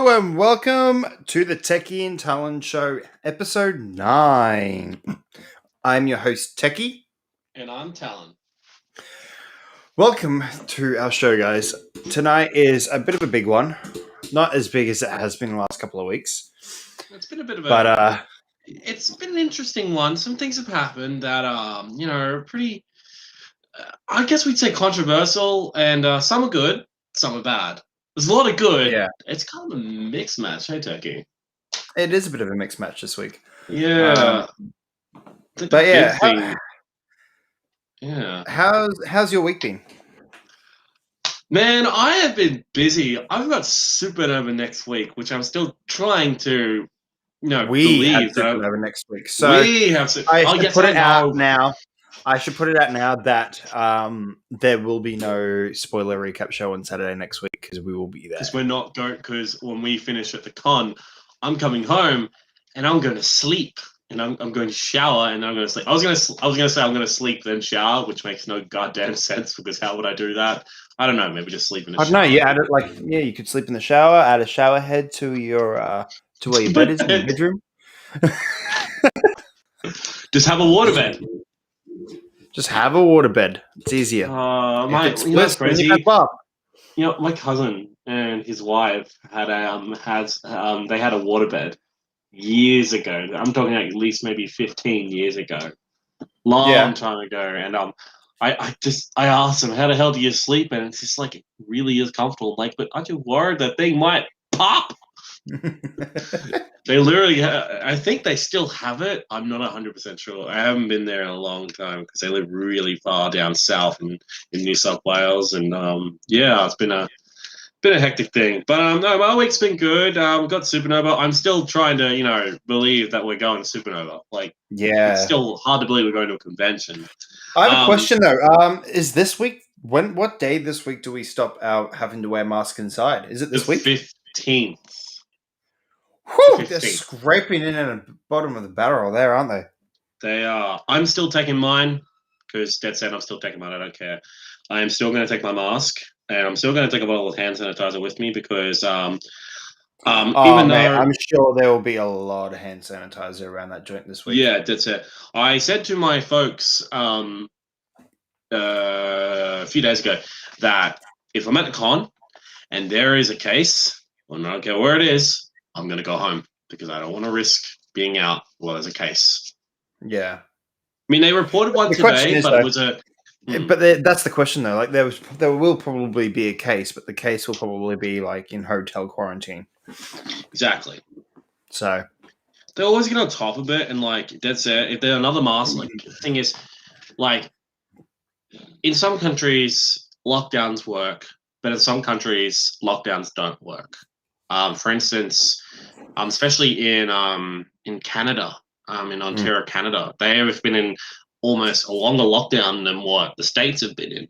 Hello and welcome to the Techie Talon Show, episode 9. I'm your host, Techie. And I'm Talon. Welcome to our show, guys. Tonight is a bit of a big one. Not as big as it has been the last couple of weeks. It's been a bit of it's been an interesting one. Some things have happened that, are pretty, I guess we'd say controversial, and some are good, some are bad. There's a lot of good. Yeah. It's kind of a mixed match, hey, Turkey? It is a bit of a mixed match this week. Yeah. But yeah. Yeah. How's your week been? Man, I have been busy. I've got Supernova next week, which I'm still trying to, believe that Supernova next week. So we have. I should put it out now. I should put it out now that there will be no spoiler recap show on Saturday next week because we will be there. Because we're not going. Because when we finish at the con, I'm coming home and I'm going to sleep and I'm going to shower and I'm going to sleep. I was going to say I'm going to sleep then shower, which makes no goddamn sense because how would I do that? I don't know. Maybe just sleep in the shower. No, you add it you could sleep in the shower. Add a shower head to your to where your bed is in your bedroom. Just have a waterbed. Just have a waterbed. It's easier. My cousin and his wife had they had a waterbed years ago. I'm talking at least maybe 15 years ago, long time ago. And I asked him, how the hell do you sleep? And it's just like it really is comfortable. Like, but aren't you worried that thing might pop? They literally, I think they still have it. I'm not 100% sure. I haven't been there in a long time because they live really far down south in New South Wales, and it's been a hectic thing. But no, my week's been good. We've got Supernova. I'm still trying to believe that we're going Supernova. Like, it's still hard to believe we're going to a convention. I have a question though. Is this week what day this week do we stop having to wear masks inside? Is it this week? 15th. Whew, they're scraping in at the bottom of the barrel there, aren't they? They are. I'm still taking mine because Dead Set, I'm still taking mine. I don't care. I am still going to take my mask and I'm still going to take a bottle of hand sanitizer with me because even though I'm sure there will be a lot of hand sanitizer around that joint this week. Yeah, that's it. I said to my folks a few days ago that if I'm at the con and there is a case, I don't care where it is, I'm going to go home because I don't want to risk being out while there's a case. Yeah. I mean, they reported one today, but it was a... But that's the question, though. Like, there will probably be a case, but the case will probably be, like, in hotel quarantine. Exactly. So... They're always get on top of it, and, like, that's it. If they're another mask, like, the thing is, like, in some countries, lockdowns work, but in some countries, lockdowns don't work. For instance, especially in Canada, in Ontario, Canada, they have been in almost a longer lockdown than what the States have been in.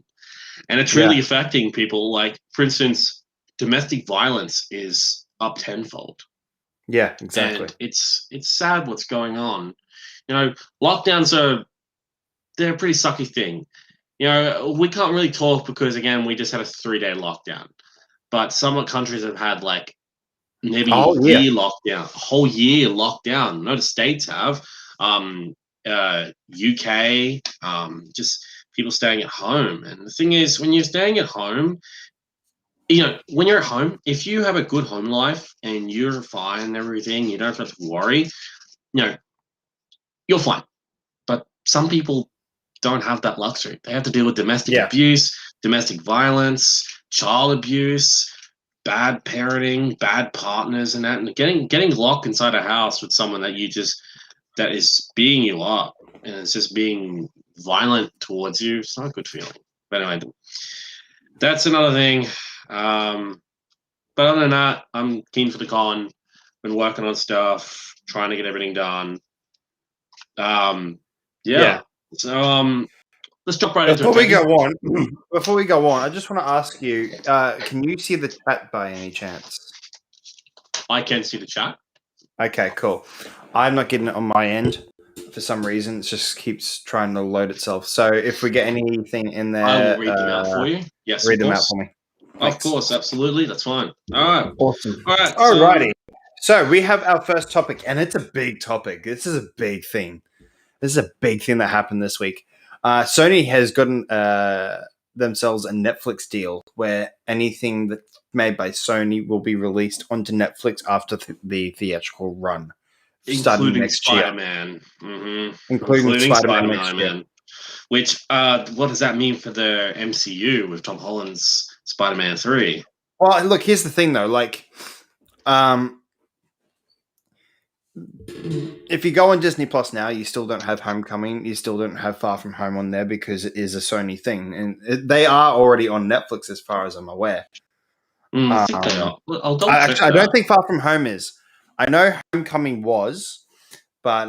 And it's really affecting people. Like, for instance, domestic violence is up tenfold. Yeah, exactly. And it's sad what's going on. Lockdowns they're a pretty sucky thing. We can't really talk because, again, we just had a 3-day lockdown. But some countries have had, like, maybe a whole year lockdown. No, the States have. UK, just people staying at home. And the thing is, when you're staying at home, when you're at home, if you have a good home life and you're fine and everything, you don't have to worry, you're fine. But some people don't have that luxury. They have to deal with domestic abuse, domestic violence, child abuse, bad parenting, bad partners, and that, and getting locked inside a house with someone that is beating you up and it's just being violent towards you. It's not a good feeling. But anyway, that's another thing. But other than that, I'm keen for the con. Been working on stuff, trying to get everything done. So let's jump right into it. Before we go on, I just want to ask you: can you see the chat by any chance? I can see the chat. Okay, cool. I'm not getting it on my end for some reason. It just keeps trying to load itself. So if we get anything in there, I will read them out for you. Yes, read them out for me. Of course, absolutely. That's fine. All right. Awesome. All right. Alrighty. So we have our first topic, and it's a big topic. This is a big thing. This is a big thing that happened this week. Sony has gotten themselves a Netflix deal where anything that's made by Sony will be released onto Netflix after the theatrical run, starting including next year. Spider-Man. Mm-hmm. Including Spider-Man next year. Man. Which, what does that mean for the MCU with Tom Holland's Spider-Man 3? Well, look, here's the thing, though. Like, if you go on Disney Plus now, you still don't have Homecoming. You still don't have Far From Home on there because it is a Sony thing, and they are already on Netflix, as far as I'm aware. I think they are. I'll double check I don't think Far From Home is. I know Homecoming was, but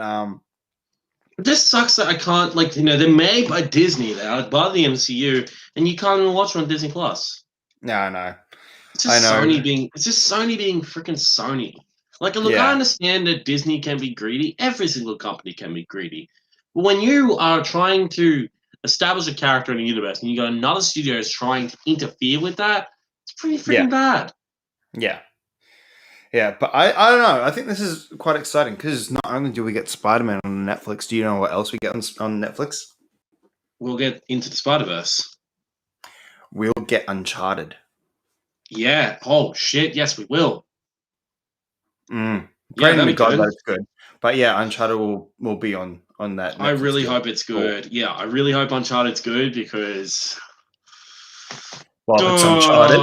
it just sucks that I can't, like, they're made by Disney. They are by the MCU, and you can't even watch it on Disney Plus. No. It's just Sony being freaking Sony. Like, look, I understand that Disney can be greedy. Every single company can be greedy. But when you are trying to establish a character in a universe and you got another studio is trying to interfere with that, it's pretty freaking bad. Yeah, but I don't know. I think this is quite exciting because not only do we get Spider-Man on Netflix, do you know what else we get on Netflix? We'll get Into the Spider-Verse. We'll get Uncharted. Yeah. Oh, shit. Yes, we will. Praying to God that's good. But yeah, Uncharted will be on that Netflix I really deal. hope it's good. Yeah, I really hope Uncharted's good because... Well, it's Uncharted.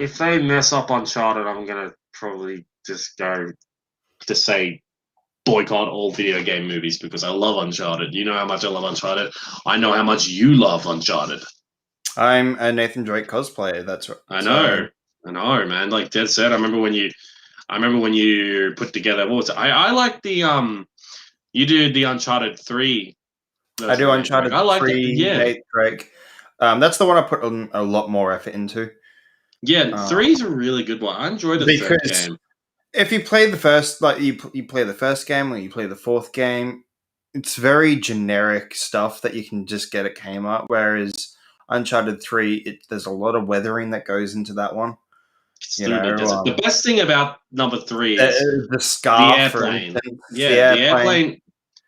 If they mess up Uncharted, I'm going to probably just go to say boycott all video game movies because I love Uncharted. You know how much I love Uncharted. I know how much you love Uncharted. I'm a Nathan Drake cosplayer. That's right. I know, man. Like Dead said, I remember when you put together. What was it? I like the You did the Uncharted 3. I do Uncharted 3. Yeah, Nate Drake. That's the one I put a lot more effort into. Yeah, 3 is a really good one. I enjoy the third game. If you play the first, like you play the first game or you play the fourth game, it's very generic stuff that you can just get at Kmart. Whereas Uncharted 3, there's a lot of weathering that goes into that one. The best thing about number 3 is the scarf, the airplane.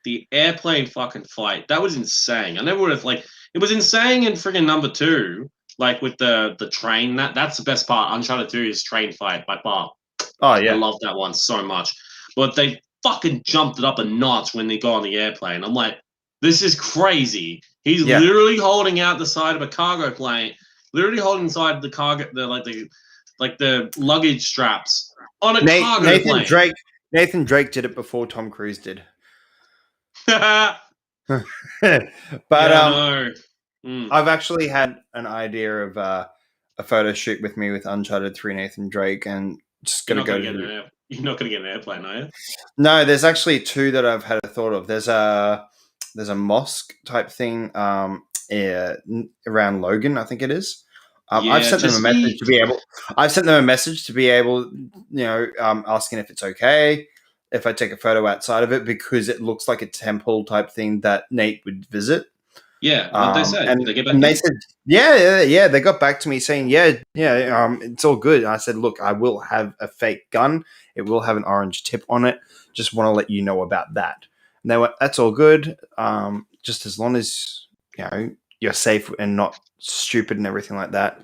The airplane fucking fight. That was insane. I never would have it was insane in friggin' number 2, like with the train. That's the best part. Uncharted 2 is train fight by far. Oh yeah, I love that one so much. But they fucking jumped it up a notch when they go on the airplane. I'm like, this is crazy. He's literally holding out the side of a cargo plane, literally holding inside the cargo, the luggage straps on a cargo plane. Nathan Drake did it before Tom Cruise did. But I've actually had an idea of a photo shoot with me with Uncharted 3 Nathan Drake, and just gonna go. You're not gonna get an airplane, are you? No, there's actually 2 that I've had a thought of. There's a mosque type thing around Logan, I think it is. I've sent them a message to be able. I've sent them a message to be able, asking if it's okay if I take a photo outside of it because it looks like a temple type thing that Nate would visit. Yeah, what they said. And did they get back and they said, yeah. They got back to me saying, it's all good. And I said, look, I will have a fake gun. It will have an orange tip on it. Just want to let you know about that. And they went, that's all good. Just as long as you're safe and not stupid and everything like that,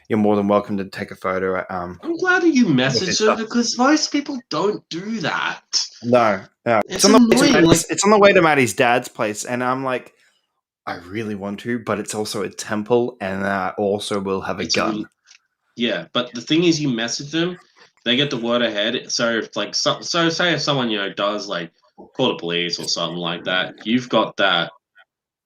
you're more than welcome to take a photo. I'm glad that you messaged them because most people don't do that. No. It's on the way to Maddie's dad's place, and I'm like, I really want to, but it's also a temple, and I also will have a gun. Yeah, but the thing is, you message them, they get the word ahead. So if say if someone does call the police or something like that, you've got that.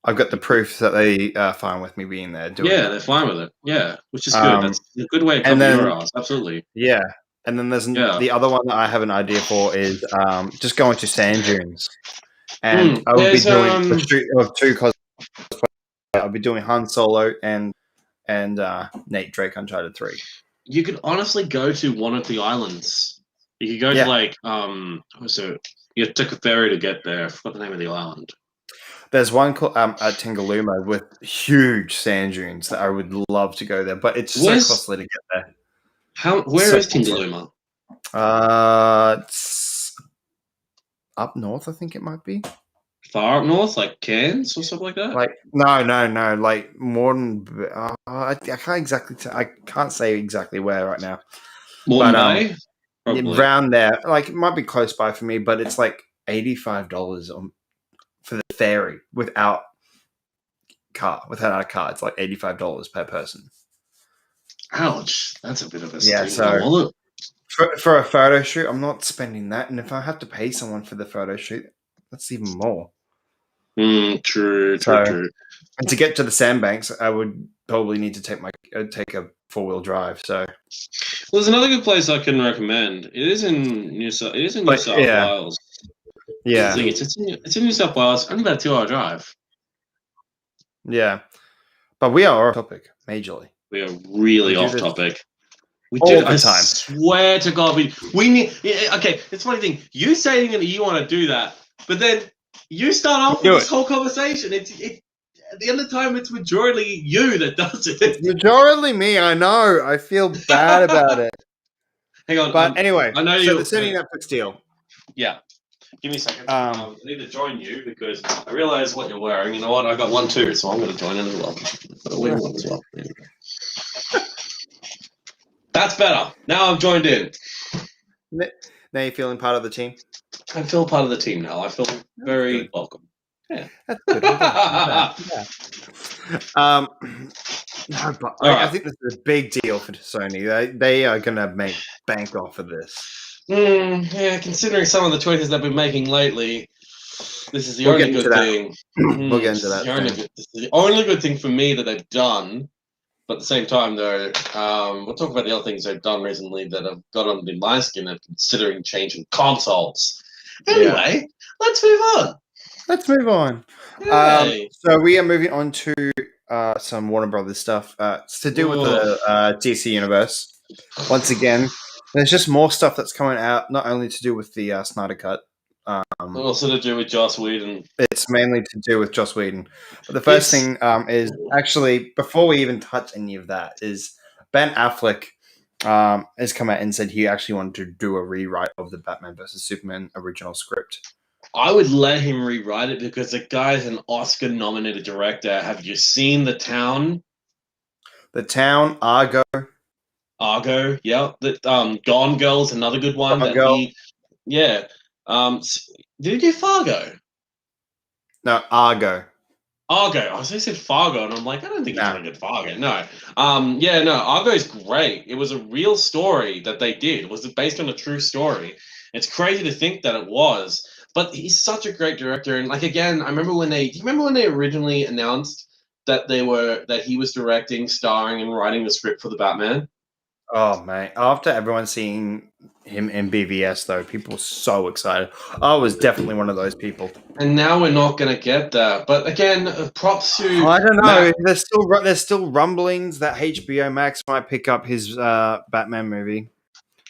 I've got the proof that they are fine with me being there. They're fine with it. Yeah, which is good. That's a good way to cover your ass. Absolutely. Yeah, and then there's the other one that I have an idea for is just going to sand dunes, and I will be doing a shoot of 2 cosplays. I'll be doing Han Solo and Nate Drake Uncharted 3. You could honestly go to one of the islands. You could go to you took a ferry to get there. I forgot the name of the island. There's one called at Tingaluma with huge sand dunes that I would love to go there, but it's so Where's costly to get there. where So is costly. Tingaluma? It's up north, I think it might be. Far up north, like Cairns or something like that? Like no, like more than I can't exactly I can't say exactly where right now, Moreton but Bay? Probably. around there, like it might be close by for me, but it's like $85 for the ferry without a car. It's like $85 per person. Ouch. That's a bit of a Yeah, sting in the so wallet. for a photo shoot, I'm not spending that, and if I have to pay someone for the photo shoot, that's even more. True. So, and to get to the sandbanks, I would probably need to take a 4-wheel drive. So, Well, there's another good place I can recommend. It is in New but South yeah, Wales. yeah, It's in New South Wales. Only about a 2-hour drive. yeah. But we are off topic majorly. We are really We do off this topic. We all did. the I time. swear to God, we need. Okay, it's a funny thing. You saying that you want to do that, but then you start off with Do this it. whole conversation. It at the end of the time, it's majority you that does It's it. majorly me. I know. I feel bad about it. Hang on. But anyway, I know so you. the setting Netflix deal. Yeah. Give me a second. Um, I need to join you because I realize what you're wearing. You know what? I got one too, so I'm going to join in as well. I'll wear one as well. There we go. That's better. Now I've joined in. now you're feeling part of the team. I feel part of the team now. I feel very good. welcome. Yeah. That's good. I'm glad. No, but I think this is a big deal for Sony. They are going to make bank off of this. Yeah, considering some of the choices they've been making lately, this is the We'll only get into good that. thing. We'll get into This is that this is the only good thing for me that they've done. But at the same time, though, we'll talk about the other things they've done recently that have got under my skin of considering changing consoles. Anyway, let's move on. Let's move on. Yay. So we are moving on to some Warner Brothers stuff. It's to do with the DC universe. Once again, there's just more stuff that's coming out, not only to do with the Snyder Cut. Also to do with Joss Whedon. It's mainly to do with Joss Whedon. But the first thing is actually, before we even touch any of that, is Ben Affleck has come out and said he actually wanted to do a rewrite of the Batman vs. Superman original script. I would let him rewrite it because the guy's an Oscar-nominated director. Have you seen The Town? The Town, Argo. Yeah. Gone Girl's another good one. Gone Girl. Yeah. Did he do Fargo? No, Argo. Argo. I said Fargo, and I'm like, I don't think he's gonna get Fargo. No. Argo's great. It was a real story that they did. It was based on a true story. It's crazy to think that it was, but he's such a great director. And like again, I remember do you remember when they originally announced that he was directing, starring, and writing the script for the Batman? Oh man! After everyone seeing him in BVS, though, people were so excited. I was definitely one of those people. And now we're not going to get that. But again, props to I don't know. There's still rumblings that HBO Max might pick up his Batman movie.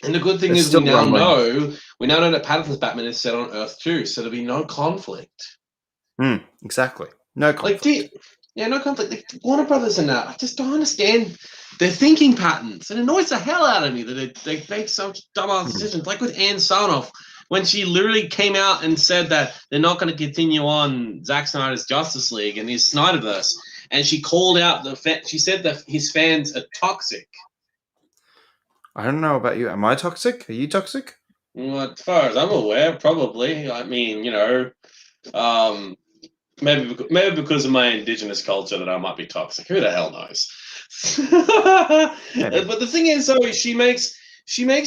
And the good thing is we now know that Pattinson's Batman is set on Earth too, so there'll be no conflict. Exactly. No conflict. No conflict. Like, Warner Brothers and that, I just don't understand their thinking patterns. It annoys the hell out of me that they make such dumbass decisions. Like with Ann Sarnoff, when she literally came out and said that they're not going to continue on Zack Snyder's Justice League and his Snyderverse, and she called out she said that his fans are toxic. I don't know about you. Am I toxic? Are you toxic? Well, as far as I'm aware, probably. I mean, maybe because of my indigenous culture that I might be toxic. Who the hell knows? But the thing is, though, she makes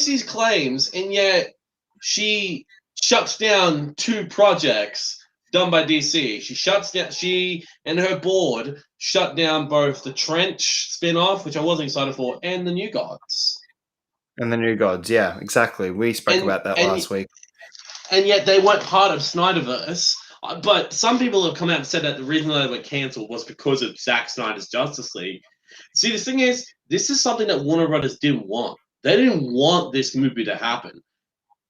these claims, and yet she shuts down 2 projects done by DC. She and her board shut down both the Trench spin-off, which I wasn't excited for, and the New Gods. And the New Gods, yeah, exactly. We spoke about that last week. And yet they weren't part of Snyderverse. But some people have come out and said that the reason they were cancelled was because of Zack Snyder's Justice League. See, the thing is, this is something that Warner Brothers didn't want. They didn't want this movie to happen.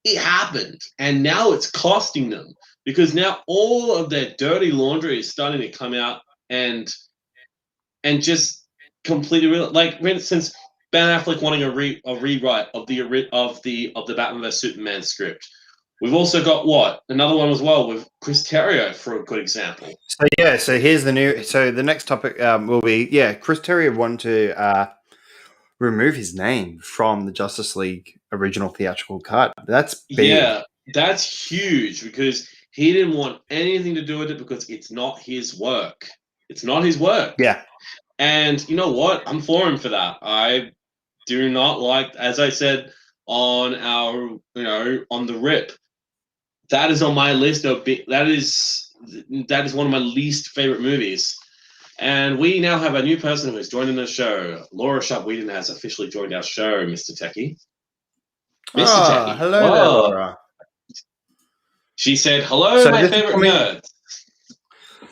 It happened, and now it's costing them. because now all of their dirty laundry is starting to come out and just completely like, for instance, Ben Affleck wanting a rewrite of the Batman vs Superman script. We've also got another one as well with Chris Terrio for a good example. So here's the next topic will be Chris Terrio wanted to remove his name from the Justice League original theatrical cut. That's big. Yeah, that's huge because he didn't want anything to do with it because it's not his work. It's not his work. Yeah. And you know what? I'm for him for that. I do not like, as I said on on the rip, that is on my list of that is one of my least favorite movies. And we now have a new person who is joining the show. Laura Sharp-Whedon has officially joined our show, Mr. Techie. Mr. Techie. Hello there, Laura. She said, hello, my favorite nerds.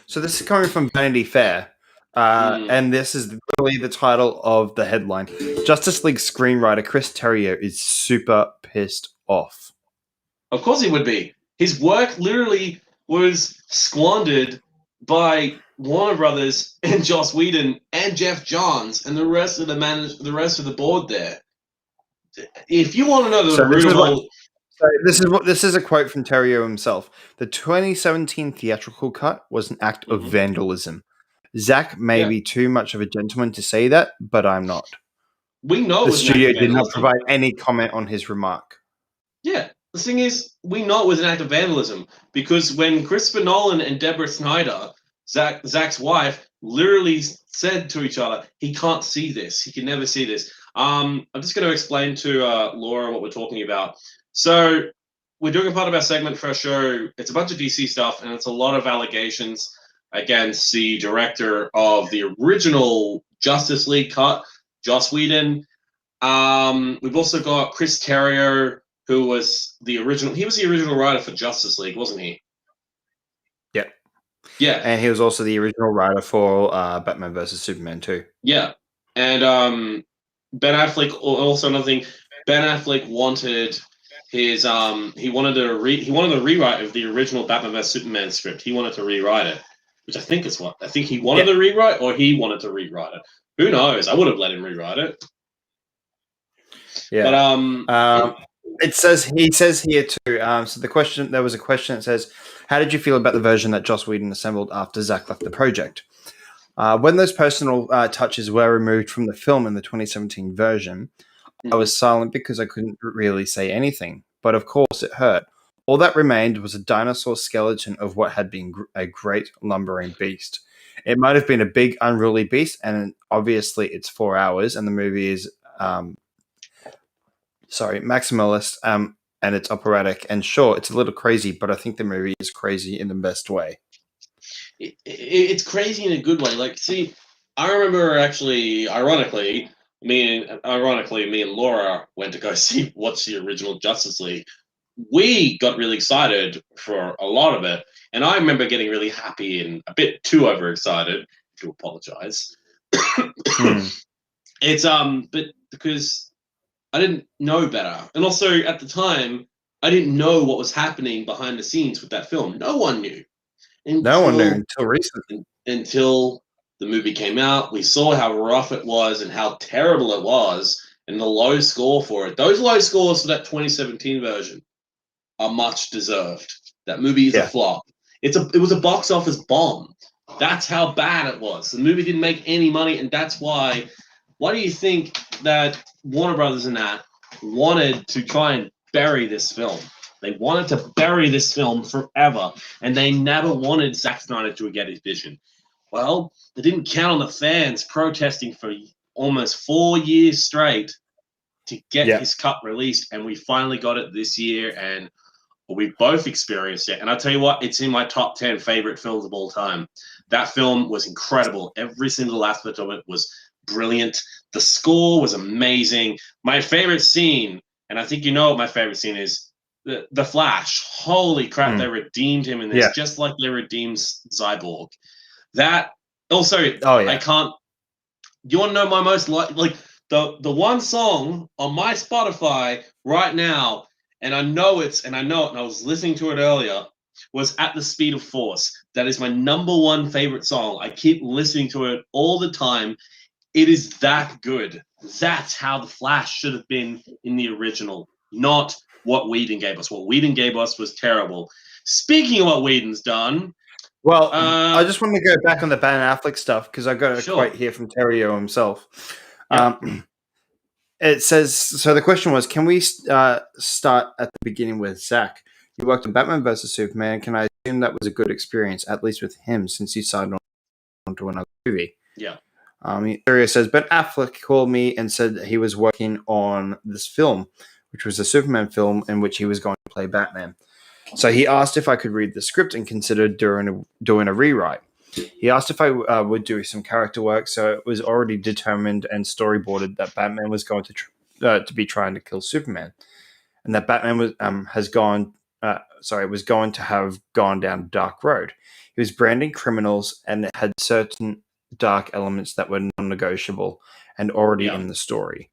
So this is coming from Vanity Fair. And this is really the title of the headline. Justice League screenwriter Chris Terrio is super pissed off. Of course he would be. His work literally was squandered by Warner Brothers and Joss Whedon and Jeff Johns and the rest of the board there. If you want to know the root of all... This is a quote from Terrio himself. The 2017 theatrical cut was an act of vandalism. Zach may be too much of a gentleman to say that, but I'm not. We know the studio did not provide any comment on his remark. Yeah, the thing is, we know it was an act of vandalism because when Christopher Nolan and Deborah Snyder, Zach's wife, literally said to each other, he can't see this. He can never see this. I'm just going to explain to Laura what we're talking about. So we're doing a part of our segment for our show. It's a bunch of DC stuff, and it's a lot of allegations against the director of the original Justice League cut, Joss Whedon. We've also got Chris Terrio, who was the original. He was the original writer for Justice League, wasn't he? Yeah. Yeah. And he was also the original writer for Batman vs Superman too. Yeah. And Ben Affleck, also another thing, Ben Affleck wanted his he wanted a rewrite of the original Batman vs Superman script. He wanted to rewrite it, which I think he wanted to rewrite, or he wanted to rewrite it. Who knows? I would have let him rewrite it. Yeah. But he says here too. So there was a question that says, "How did you feel about the version that Joss Whedon assembled after Zach left the project? When those personal touches were removed from the film in the 2017 version, I was silent because I couldn't really say anything. But of course, it hurt. All that remained was a dinosaur skeleton of what had been a great lumbering beast. It might have been a big, unruly beast, and obviously it's 4 hours, and the movie is maximalist, and it's operatic. And sure, it's a little crazy, but I think the movie is crazy in the best way." It's crazy in a good way. Like, see, I remember actually, ironically, me and Laura went to go watch the original Justice League. We got really excited for a lot of it, and I remember getting really happy and a bit too overexcited. To apologize. It's but because I didn't know better, and also at the time I didn't know what was happening behind the scenes with that film. No one knew. No one knew until recently. Until the movie came out, we saw how rough it was and how terrible it was, and the low score for it. Those low scores for that 2017 version are much deserved. That movie is a flop. It was a box office bomb. That's how bad it was. The movie didn't make any money, and that's why. Why do you think that Warner Brothers and that wanted to try and bury this film? They wanted to bury this film forever, and they never wanted Zack Snyder to get his vision. Well, they didn't count on the fans protesting for almost 4 years straight to get his cut released, and we finally got it this year, and we both experienced it. And I'll tell you what, it's in my top 10 favorite films of all time. That film was incredible. Every single aspect of it was brilliant. The score was amazing. My favorite scene, and I think you know what my favorite scene is, the Flash. Holy crap, they redeemed him in this, just like they redeemed Cyborg. That also, I can't. You want to know my most like the one song on my Spotify right now, and I know it, and I was listening to it earlier. was At the Speed of Force. That is my number one favorite song. I keep listening to it all the time. It is that good. That's how The Flash should have been in the original, not what Whedon gave us. What Whedon gave us was terrible. Speaking of what Whedon's done... Well, I just want to go back on the Ben Affleck stuff because I got a Sure. quote here from Terrio himself. It says, so the question was, can we start at the beginning with Zach? You worked on Batman vs. Superman. Can I assume that was a good experience, at least with him, since you signed on to another movie? Yeah. Terrio says, Ben Affleck called me and said he was working on this film, which was a Superman film in which he was going to play Batman. So he asked if I could read the script and consider doing a rewrite. He asked if I would do some character work, so it was already determined and storyboarded that Batman was going to be trying to kill Superman, and that Batman was going to have gone down a dark road. He was branding criminals, and it had certain dark elements that were non-negotiable and already in the story.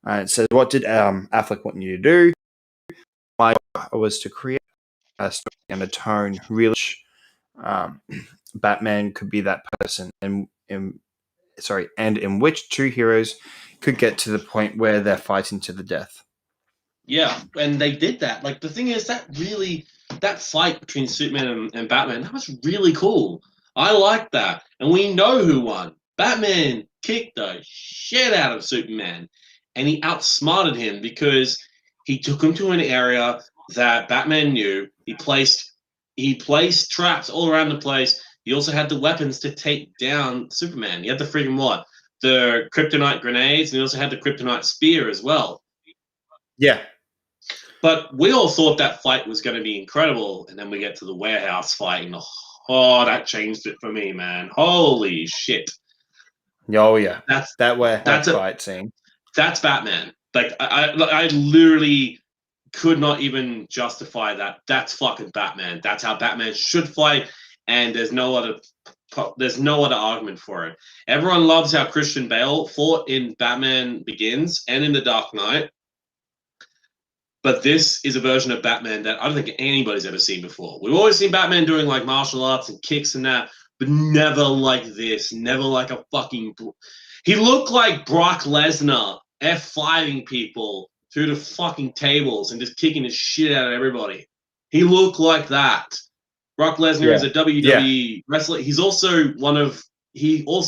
It says, "What did Affleck want you to do?" My job was to create a story and a tone, really. Batman could be that person, and in which two heroes could get to the point where they're fighting to the death. Yeah, and they did that. Like, the thing is, that fight between Superman and Batman, that was really cool. I like that. And we know who won. Batman kicked the shit out of Superman, and he outsmarted him because he took him to an area that Batman knew. He placed traps all around the place. He also had the weapons to take down Superman. He had the freaking what? The kryptonite grenades, and he also had the kryptonite spear as well. Yeah. But we all thought that fight was going to be incredible, and then we get to the warehouse fight, and that changed it for me, man. Holy shit. Oh, yeah. That's fight scene. That's Batman. Like, I literally could not even justify that. That's fucking Batman. That's how Batman should fight, and there's no other argument for it. Everyone loves how Christian Bale fought in Batman Begins and in The Dark Knight. But this is a version of Batman that I don't think anybody's ever seen before. We've always seen Batman doing like martial arts and kicks and that, but never like this. Never like a fucking... He looked like Brock Lesnar F5ing people through the fucking tables and just kicking the shit out of everybody. He looked like that. Brock Lesnar is a WWE wrestler. He also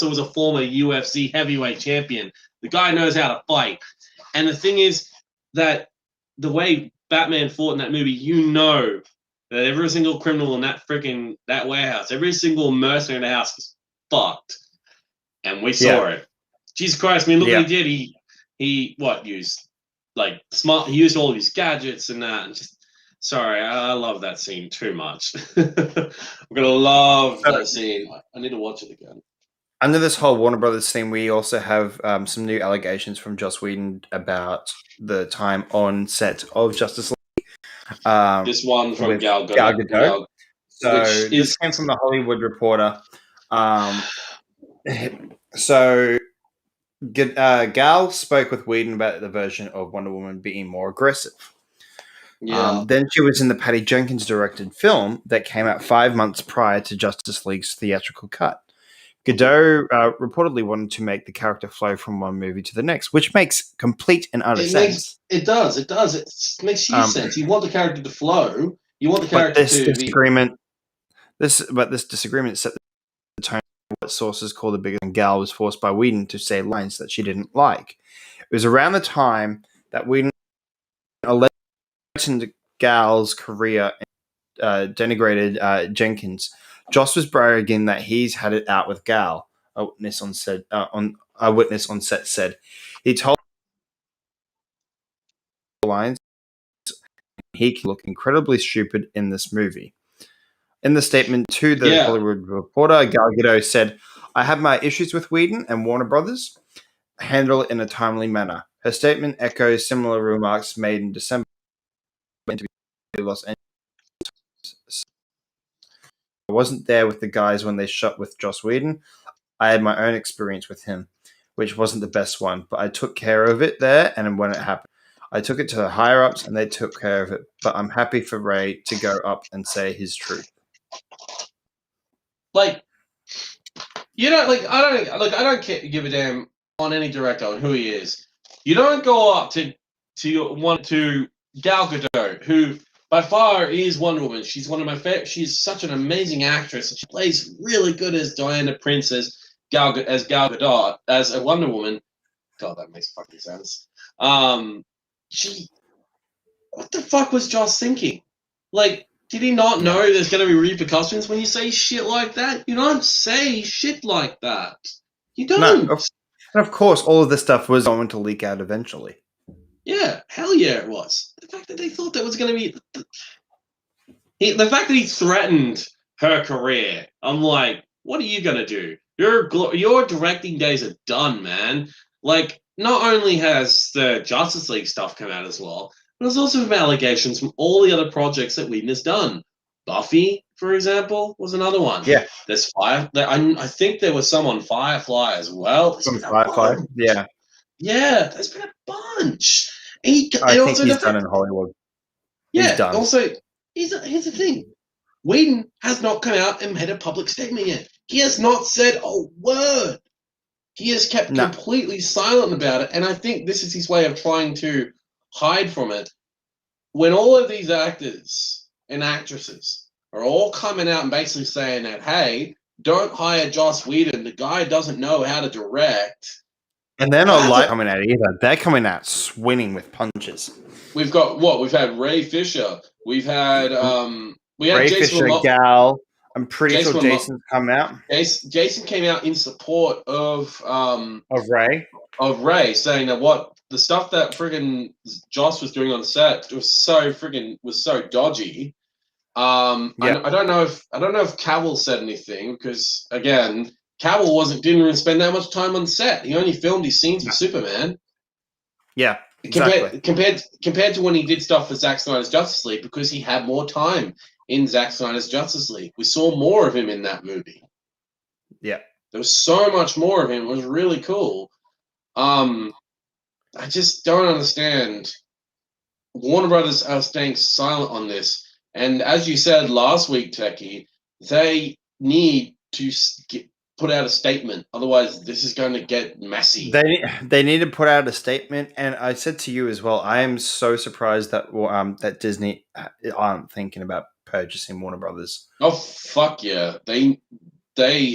was a former UFC heavyweight champion. The guy knows how to fight. And the thing is that the way Batman fought in that movie, you know that every single criminal in that warehouse, every single mercenary in the house was fucked. And we saw it. Jesus Christ, I mean, look what he did. He used all of his gadgets and that, and just... Sorry, I love that scene too much. I'm gonna love that scene. I need to watch it again. Under this whole Warner Brothers thing, we also have some new allegations from Joss Whedon about the time on set of Justice League. This one from Gal Gadot. This came from the Hollywood Reporter. So Gal spoke with Whedon about the version of Wonder Woman being more aggressive. Yeah. Then she was in the Patty Jenkins directed film that came out 5 months prior to Justice League's theatrical cut. Gadot reportedly wanted to make the character flow from one movie to the next, which makes complete and utter sense. It does. It makes huge sense. You want the character to flow. You want the character This disagreement set the tone of what sources call the biggest, and Gal was forced by Whedon to say lines that she didn't like. It was around the time that Whedon alleged Gal's career and denigrated Jenkins. Joss was bragging that he's had it out with Gal. A witness on set said he told lines he can look incredibly stupid in this movie. In the statement to the Hollywood Reporter, Gal Gadot said, "I have my issues with Whedon and Warner Brothers. Handle it in a timely manner." Her statement echoes similar remarks made in December in Los Angeles. I wasn't there with the guys when they shot with Joss Whedon. I had my own experience with him, which wasn't the best one, but I took care of it there, and when it happened, I took it to the higher ups, and they took care of it. But I'm happy for Ray to go up and say his truth. Like, you know, I don't give a damn on any director on who he is. You don't go up to Gal Gadot, who by far is Wonder Woman. She's one of my favorite. She's such an amazing actress, and she plays really good as Diana Prince, as Gal Gadot, as a Wonder Woman. God, that makes fucking sense. What the fuck was Joss thinking? Like, did he not know there's going to be repercussions when you say shit like that? You don't say shit like that. You don't. No, and of course, all of this stuff was going to leak out eventually. Yeah, hell yeah, it was. The fact that they thought that was going to be the fact that he threatened her career. I'm like, what are you going to do? Your directing days are done, man. Like, not only has the Justice League stuff come out as well, but there's also some allegations from all the other projects that Whedon has done. Buffy, for example, was another one. Yeah. There's I think there was some on Firefly as well. From Firefly, yeah. Yeah, there's been a bunch. I think he's done in Hollywood. Yeah, he's done. Also, here's the thing. Whedon has not come out and made a public statement yet. He has not said a word. He has kept completely silent about it, and I think this is his way of trying to hide from it. When all of these actors and actresses are all coming out and basically saying that, hey, don't hire Joss Whedon, the guy doesn't know how to direct. And they're not coming out either. They're coming out swinging with punches. We've got what? We've had Ray Fisher. We've had Ray Fisher, Gal. I'm pretty sure Jason's come out. Jason came out in support of Ray. Of Ray, saying that what the stuff that friggin' Joss was doing on set was so dodgy. I don't know if Cavill said anything, because again, Cavill didn't even spend that much time on set. He only filmed his scenes with Superman. Yeah, exactly. Compared to when he did stuff for Zack Snyder's Justice League, because he had more time in Zack Snyder's Justice League. We saw more of him in that movie. Yeah. There was so much more of him. It was really cool. I just don't understand. Warner Brothers are staying silent on this. And as you said last week, Techie, they need to put out a statement. Otherwise, this is going to get messy. They need to put out a statement. And I said to you as well, I am so surprised that that Disney aren't thinking about purchasing Warner Brothers. Oh, fuck yeah. They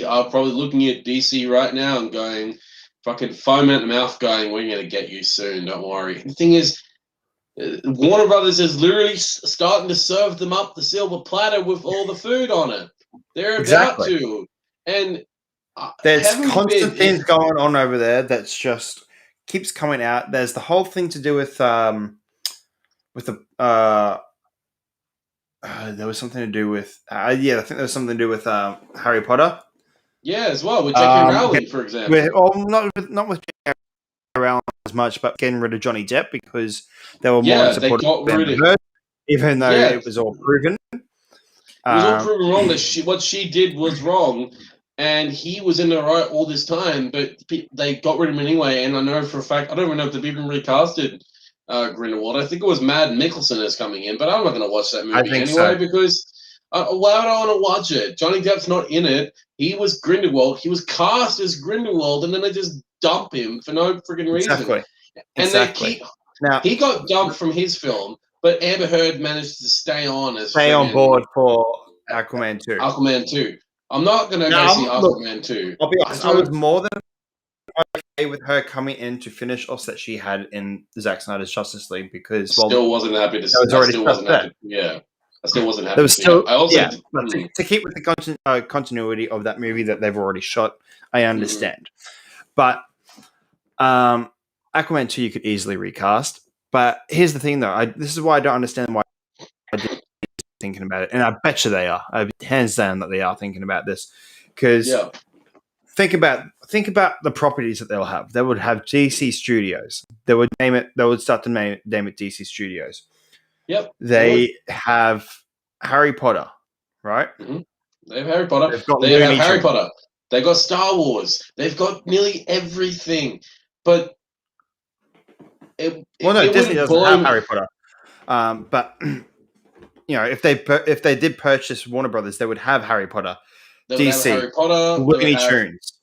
are probably looking at DC right now and going, fucking foam at the mouth, going, we're going to get you soon, don't worry. The thing is, Warner Brothers is literally starting to serve them up the silver platter with all the food on it. They're about to. And there's constant things going on over there that's just keeps coming out. There's the whole thing to do with there was something to do with I think there was something to do with Harry Potter. Yeah, as well with J.K. Rowling, for example. Not with J.K. Rowling as much, but getting rid of Johnny Depp because they were more in support of Amber Heard, even though it was all proven. It was all proven wrong that what she did was wrong, and he was in the right all this time, but they got rid of him anyway. And I know for a fact, I don't even know if they've even recasted Grindelwald. I think it was Mads Mikkelsen is coming in, but I'm not going to watch that movie anyway because why would I want to watch it? Johnny Depp's not in it. He was Grindelwald. He was cast as Grindelwald, and then they just dump him for no freaking reason. Exactly. Now he got dumped from his film, but Amber Heard managed to stay on board for Aquaman 2. Aquaman 2. I'm not going to go see Aquaman 2. I'll be honest, I was more than okay with her coming in to finish off that she had in Zack Snyder's Justice League because still wasn't happy to see it. Yeah. I still wasn't happy. There was still, but to keep with the continuity of that movie that they've already shot, I understand. But Aquaman 2 you could easily recast. But here's the thing, though. This is why I don't understand why I didn't thinking about it, and I bet you they are. Hands down that they are thinking about this because think about the properties that they'll have. They would have DC Studios. They would start to name it DC Studios. Yep. They have Harry Potter, right? Mm-hmm. They have Harry Potter. They have Harry Potter. They've got Star Wars. They've got nearly everything. But Disney doesn't have Harry Potter. But if they did purchase Warner Brothers, they would have Harry Potter. They would have Harry Potter. Looney Tunes.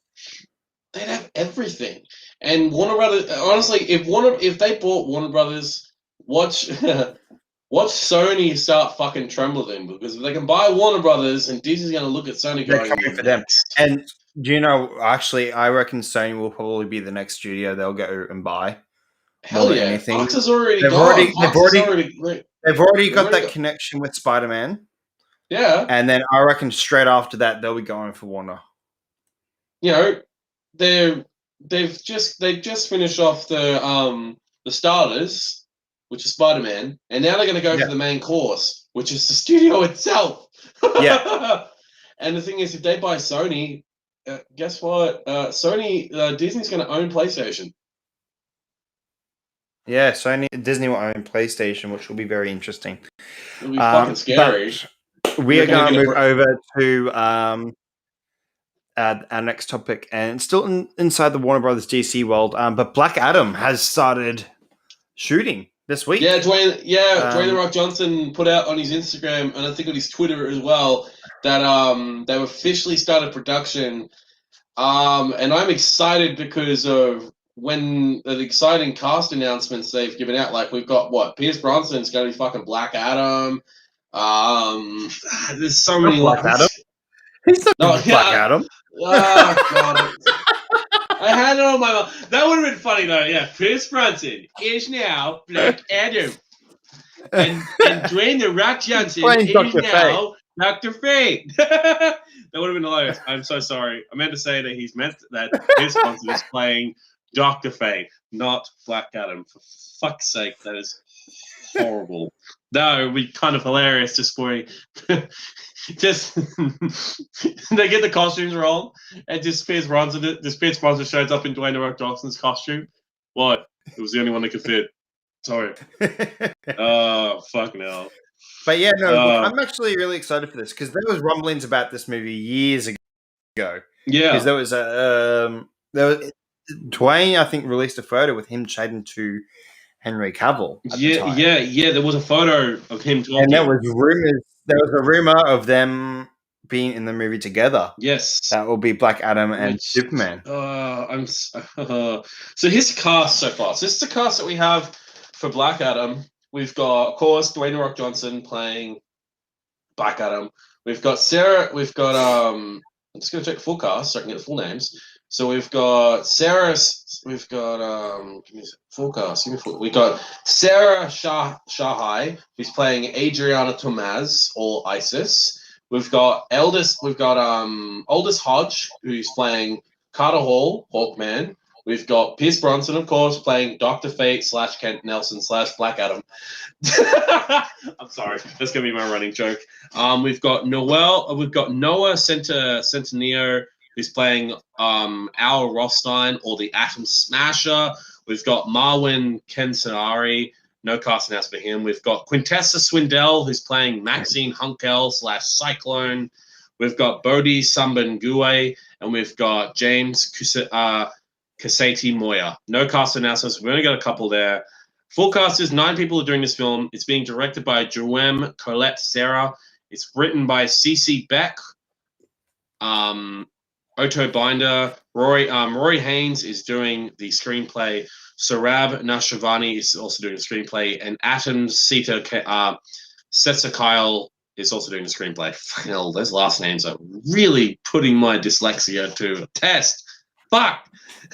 They'd have everything. And Warner Brothers, honestly, if they bought Warner Brothers, watch Sony start fucking trembling, because if they can buy Warner Brothers, and Disney's going to look at Sony They're going, coming for them. And do you know? Actually, I reckon Sony will probably be the next studio they'll go and buy. Hell yeah! Anything. Fox has already They've already got that connection with Spider-Man. Yeah. And then I reckon straight after that they'll be going for Warner. They've just finished off the starters, which is Spider-Man, and now they're going to go for the main course, which is the studio itself. Yeah. And the thing is, if they buy Sony, guess what? Disney's going to own PlayStation. Yeah, Disney will own PlayStation, which will be very interesting. It'll be fucking scary. We are going to move over to our next topic, and it's still inside the Warner Brothers DC world. But Black Adam has started shooting this week. Yeah, Dwayne The Rock Johnson put out on his Instagram, and I think on his Twitter as well, that they've officially started production. And I'm excited because of when the exciting cast announcements they've given out. Like, we've got Pierce Brosnan's going to be fucking Black Adam. There's so many Black Adam. He's not Black Adam. Oh god. I had it on my mouth. That would have been funny though. Yeah, Pierce Brosnan is now Black Adam, and Dwayne The Rock Johnson is now Dr. Fate. That would have been hilarious. I'm so sorry. I meant to say that Pierce Brosnan is playing Dr. Fate, not Black Adam. For fuck's sake, that is horrible. No, it would be kind of hilarious just for just they get the costumes wrong, and just Pierce Brosnan shows up in Dwayne The Rock Johnson's costume. What? It was the only one that could fit. Sorry. Oh, fuck no. But yeah, no, I'm actually really excited for this, because there was rumblings about this movie years ago. Yeah. Because there was Dwayne, I think, released a photo with him chatting to Henry Cavill at the time. Yeah. There was a photo of him talking. And there was a rumor of them being in the movie together. Yes. That will be Black Adam and Superman. So here's the cast so far. So this is the cast that we have for Black Adam. We've got, of course, Dwayne The Rock Johnson playing Black Adam. We've got Sarah. I'm just going to check full cast so I can get the full names. So we've got Sarah. We've got give me full cast. We've got Sarah Shahai, who's playing Adriana Tomaz, or Isis. We've got Aldous Hodge, who's playing Carter Hall, Hawkman. We've got Pierce Brosnan, of course, playing Dr. Fate / Kent Nelson / Black Adam. I'm sorry, that's gonna be my running joke. We've got Noah Centineo, who's playing Al Rothstein, or the Atom Smasher. We've got Marwan Kenzari, no cast announcement for him. We've got Quintessa Swindell, who's playing Maxine Hunkel / Cyclone. We've got Bodhi Sambangue, and we've got James Kaseti Moya. No cast announcements. We've only got a couple there. Full cast is 9 people are doing this film. It's being directed by Joem Colette Serra. It's written by Cece Beck, Otto Binder. Rory Haynes is doing the screenplay. Sarab Nashavani is also doing the screenplay. And Atom Sita Setsakyle is also doing the screenplay. Fucking hell, those last names are really putting my dyslexia to a test. Fuck.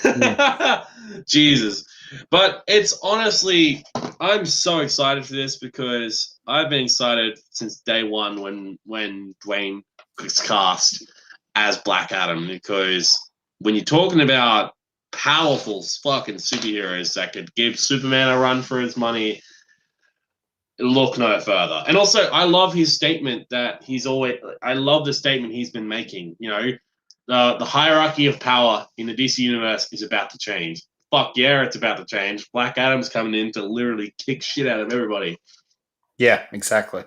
Yeah. Jesus. But it's honestly, I'm so excited for this, because I've been excited since day one when Dwayne was cast as Black Adam, because when you're talking about powerful fucking superheroes that could give Superman a run for his money, look no further. And also, I love his statement that I love the statement he's been making. The hierarchy of power in the DC universe is about to change. Fuck yeah, it's about to change. Black Adam's coming in to literally kick shit out of everybody. Yeah, exactly.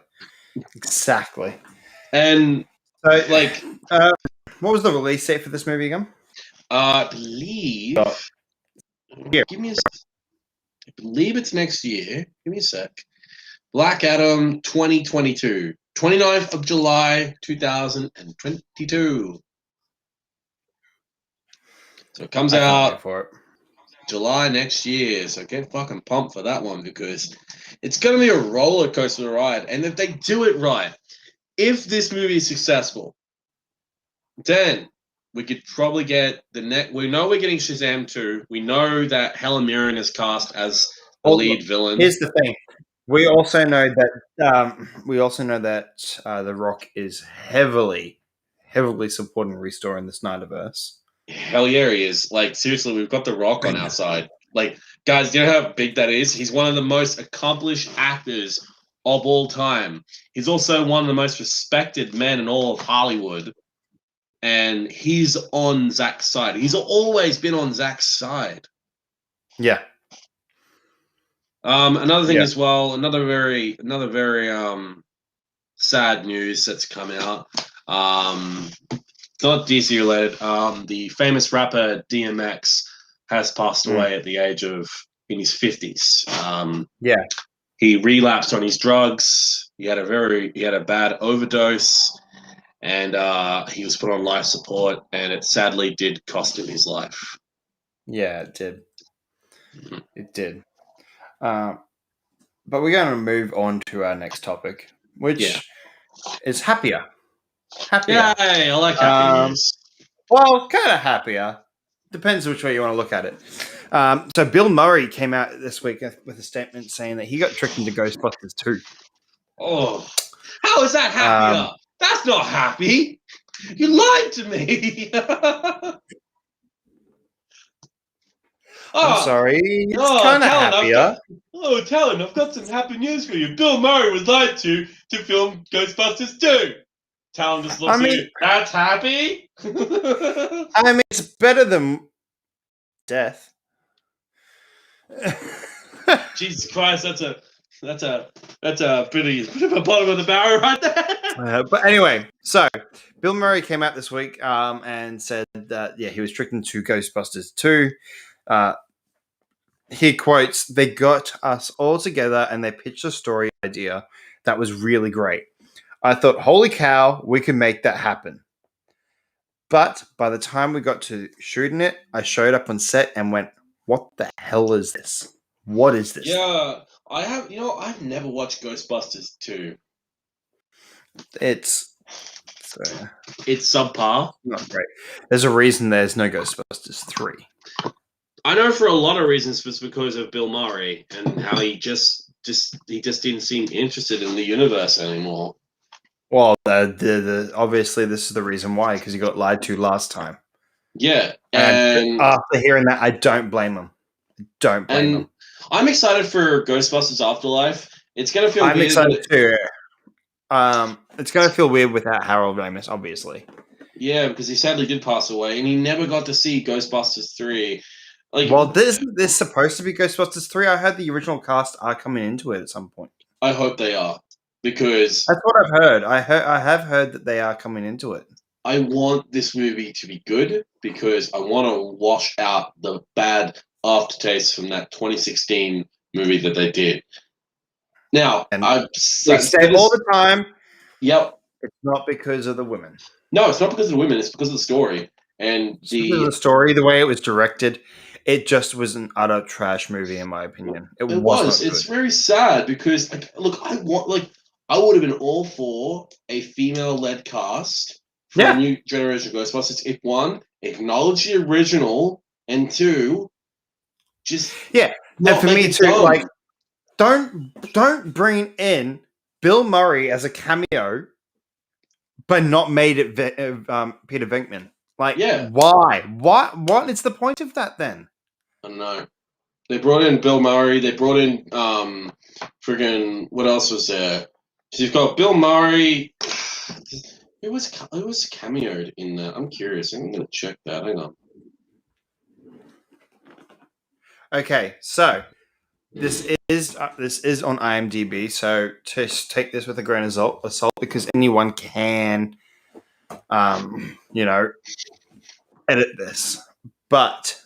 And so, what was the release date for this movie again? I believe. Yeah. Give me a. I believe it's next year. Give me a sec. Black Adam 2022. 29th of July 2022. So it comes I can't wait out for it. July next year. So get fucking pumped for that one because it's going to be a roller coaster ride. And if they do it right, if this movie is successful, then we could probably get the next. We know we're getting Shazam 2. We know that Helen Mirren is cast as the lead villain. Here's the thing. We also know that The Rock is heavily supporting restoring the Snyderverse. Hell yeah, he is. Like, seriously, we've got The Rock on our side. Like, guys, do you know how big that is? He's one of the most accomplished actors of all time. He's also one of the most respected men in all of Hollywood. And he's on Zack's side. He's always been on Zack's side. Yeah. Another thing as well, another very sad news that's come out. Not DC related. The famous rapper Dmx has passed away at the age of in his 50s. He relapsed on his drugs. He had a bad overdose, and he was put on life support, and it sadly did cost him his life. Yeah, it did. It did. But we're going to move on to our next topic, which is happier. Happier. Yay, I like happy news. Well, kind of happier. Depends which way you want to look at it. So Bill Murray came out this week with a statement saying that he got tricked into Ghostbusters 2. Oh, how is that happier? That's not happy. You lied to me. I'm sorry. It's kind of happier. Talon, I've got some happy news for you. Bill Murray was lied to film Ghostbusters 2. Talon just looks at you. That's happy? I mean, it's better than death. Jesus Christ, that's a bit of a bottom of the barrel right there. But anyway, so Bill Murray came out this week and said that he was tricked into Ghostbusters 2. He quotes, "They got us all together and they pitched a story idea that was really great. I thought, holy cow, we can make that happen. But by the time we got to shooting it, I showed up on set and went, what the hell is this? What is this?" Yeah, I've never watched Ghostbusters 2. It's subpar. Not great. There's a reason there's no Ghostbusters 3. I know for a lot of reasons it's because of Bill Murray and how he just didn't seem interested in the universe anymore. Well, obviously this is the reason why, because he got lied to last time. Yeah, and after hearing that, I don't blame him. Don't blame him. I'm excited for Ghostbusters Afterlife. It's gonna feel weird. I'm excited too. It's gonna feel weird without Harold Ramis, obviously. Yeah, because he sadly did pass away, and he never got to see Ghostbusters 3. There's supposed to be Ghostbusters 3. I heard the original cast are coming into it at some point. I hope they are, because that's what I've heard. I have heard that they are coming into it. I want this movie to be good because I want to wash out the bad aftertaste from that 2016 movie that they did. Now, I say all the time. Yep, it's not because of the women. No, it's not because of the women. It's because of the story and the story, the way it was directed. It just was an utter trash movie, in my opinion. It was. It's very sad because, look, I would have been all for a female-led cast for a new generation of Ghostbusters. If one, acknowledge the original, and two, just and for me too, don't bring in Bill Murray as a cameo, but not made it Peter Venkman. Why? What is the point of that then? I don't know. They brought in Bill Murray. They brought in friggin' what else was there? So you've got Bill Murray. Who was cameoed in that? I'm curious. I'm gonna check that. Hang on. Okay, so this is on IMDb. So just take this with a grain of salt because anyone can, edit this. But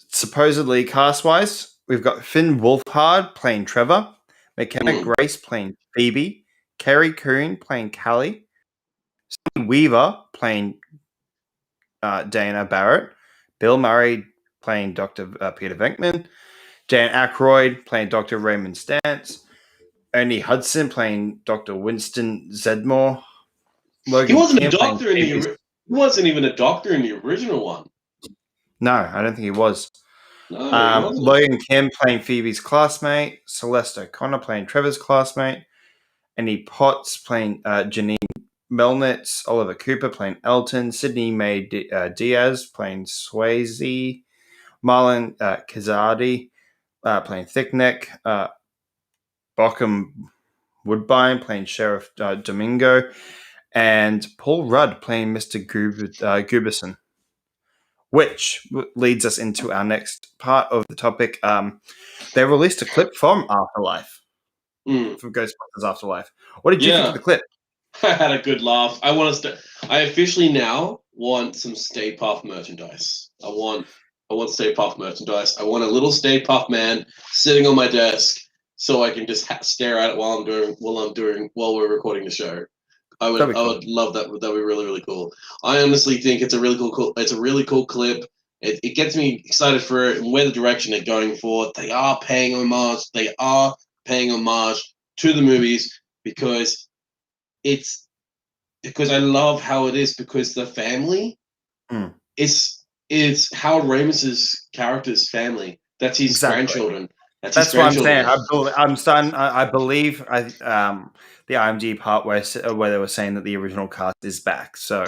supposedly, cast-wise, we've got Finn Wolfhard playing Trevor, McKenna Grace playing Phoebe, Kerry Coon playing Callie, Sonny Weaver playing Dana Barrett, Bill Murray playing Dr. Peter Venkman, Dan Aykroyd playing Dr. Raymond Stantz, Ernie Hudson playing Dr. Winston Zedmore, Logan He wasn't Kim a doctor playing he wasn't even a doctor in the original one. No, I don't think he was. No, he wasn't. Logan Kim playing Phoebe's classmate, Celeste O'Connor playing Trevor's classmate, Annie Potts playing Janine Melnitz, Oliver Cooper playing Elton, Sydney Mae Diaz playing Swayze, Marlon Kazadi playing Thickneck, Bochum Woodbine playing Sheriff Domingo, and Paul Rudd playing Mr. Guberson. Which leads us into our next part of the topic. They released a clip from Afterlife, from Ghostbusters Afterlife. What did you think of the clip? I had a good laugh. I officially now want some Stay Puft merchandise. I want Stay Puft merchandise. I want a little Stay Puft man sitting on my desk so I can just stare at it while we're recording the show. I would love that. That would be really, really cool. I honestly think it's a really cool clip. It gets me excited for it and where the direction they're going for. They are paying homage to the movies because I love how it is, because the family is Harold Ramis's character's family. That's his grandchildren. That's what I'm saying. I believe the IMDb part where they were saying that the original cast is back. So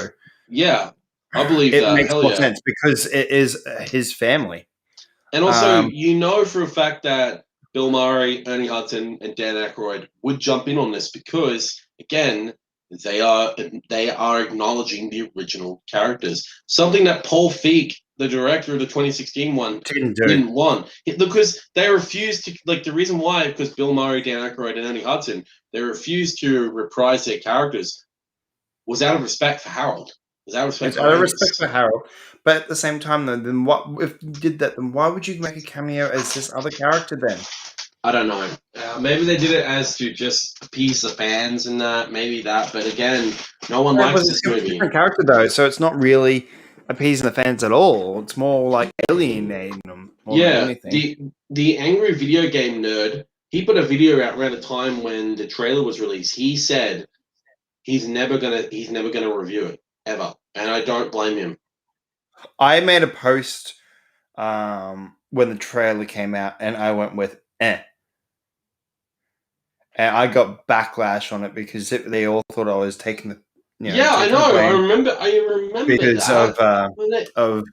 yeah, I believe it that. makes more sense because it is his family. And also, for a fact that Bill Murray, Ernie Hudson, and Dan Aykroyd would jump in on this because, again, they are acknowledging the original characters. Something that Paul Feig, the director of the 2016 one, didn't want. Because they refused to, the reason why, because Bill Murray, Dan Aykroyd, and Ernie Hudson, they refused to reprise their characters, was out of respect for Harold. Out of respect for Harold. But at the same time, though, then what if you did that? Then why would you make a cameo as this other character then? I don't know. Maybe they did it as to just appease the fans and that. Maybe that. But again, no one likes this movie. It's a different character, though, so it's not really appeasing the fans at all. It's more like alienating them more than anything. The angry video game nerd, he put a video out around the time when the trailer was released. He said he's never gonna review it ever, and I don't blame him. I made a post when the trailer came out, and I went with And I got backlash on it because they all thought I was taking the. I know. I remember because that. of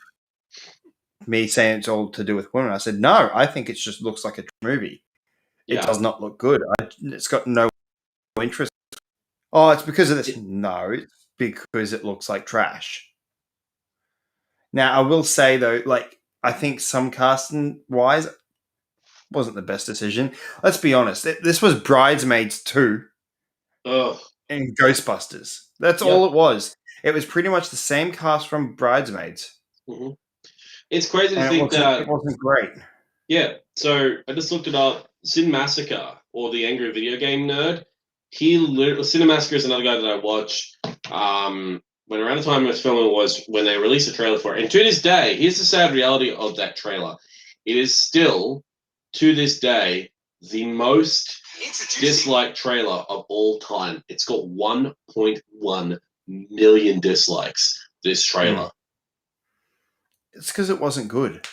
me saying it's all to do with women. I said no. I think it just looks like a movie. It does not look good. It's got no interest. Oh, it's because of this. No, it's because it looks like trash. Now, I will say, though, I think some casting-wise wasn't the best decision. Let's be honest. This was Bridesmaids 2 and Ghostbusters. That's all it was. It was pretty much the same cast from Bridesmaids. Mm-hmm. It's crazy to think that... It wasn't great. Yeah, so I just looked it up. Sin Massacre, or the Angry Video Game Nerd, Sin Massacre is another guy that I watch. When around the time I was filming was when they released a trailer for it. And to this day, here's the sad reality of that trailer. It is still, to this day, the most disliked trailer of all time. It's got 1.1 million dislikes, this trailer. It's because it wasn't good.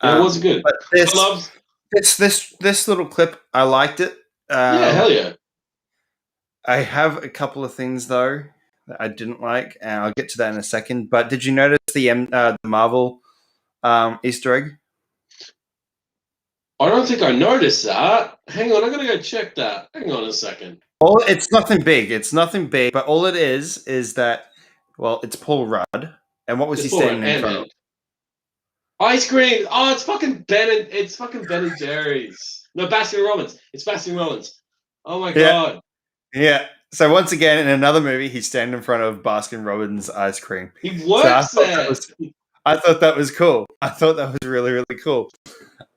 It wasn't good. But this little clip, I liked it. Yeah, hell yeah. I have a couple of things, though, that I didn't like, and I'll get to that in a second. But did you notice the Marvel Easter egg? I don't think I noticed that. Hang on, I'm going to go check that. Hang on a second. It's nothing big. But all it is that, well, it's Paul Rudd. And what was he standing in front of? Ice cream! Oh, it's fucking Ben and Jerry's. No, Baskin Robbins. It's Baskin Robbins. Oh my god. Yeah. So once again, in another movie, he's standing in front of Baskin Robbins ice cream. He works there. I thought that was cool. I thought that was really, really cool.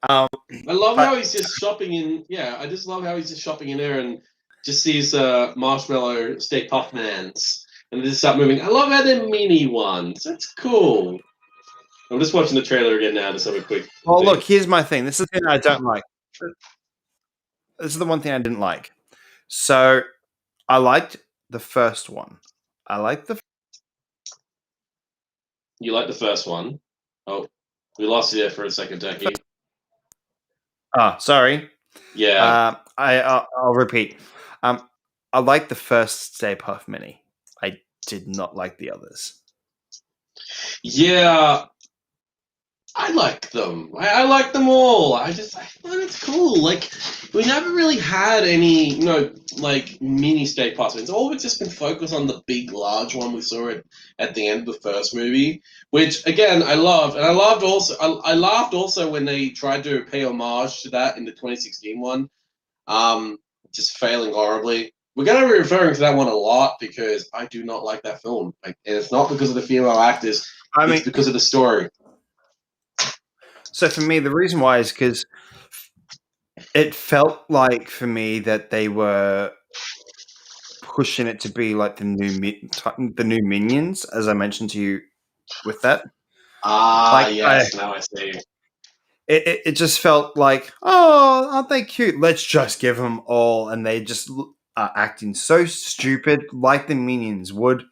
I love how But he's just shopping in. Yeah, I just love how he's just shopping in there and just sees marshmallow steak puff mans and they just start moving. I love how they're mini ones. That's cool. I'm just watching the trailer again now. Just have a quick well, thing. look, here's my thing. This is the thing I don't like. This is the one thing I didn't like. So I liked the first one. I liked the. You like the first one? Oh, we lost you there for a second, Techie. Sorry. Yeah, I'll repeat. I liked the first Stay Puft Mini. I did not like the others. yeah. I like them. I like them all. I find it's cool. Like we never really had any, like mini state pass. It's always just been focused on the big, large one we saw at the end of the first movie, which again I loved, and I loved also. I laughed also when they tried to pay homage to that in the 2016 one, just failing horribly. We're going to be referring to that one a lot because I do not like that film, and it's not because of the female actors. I It's mean, because of the story. so for me, the reason why is because it felt like for me that they were pushing it to be like the new Minions, as I mentioned to you with that. Ah, Like yes. Now I see. it just felt like, oh, aren't they cute? Let's just give them all, and they just are acting so stupid, like the Minions would,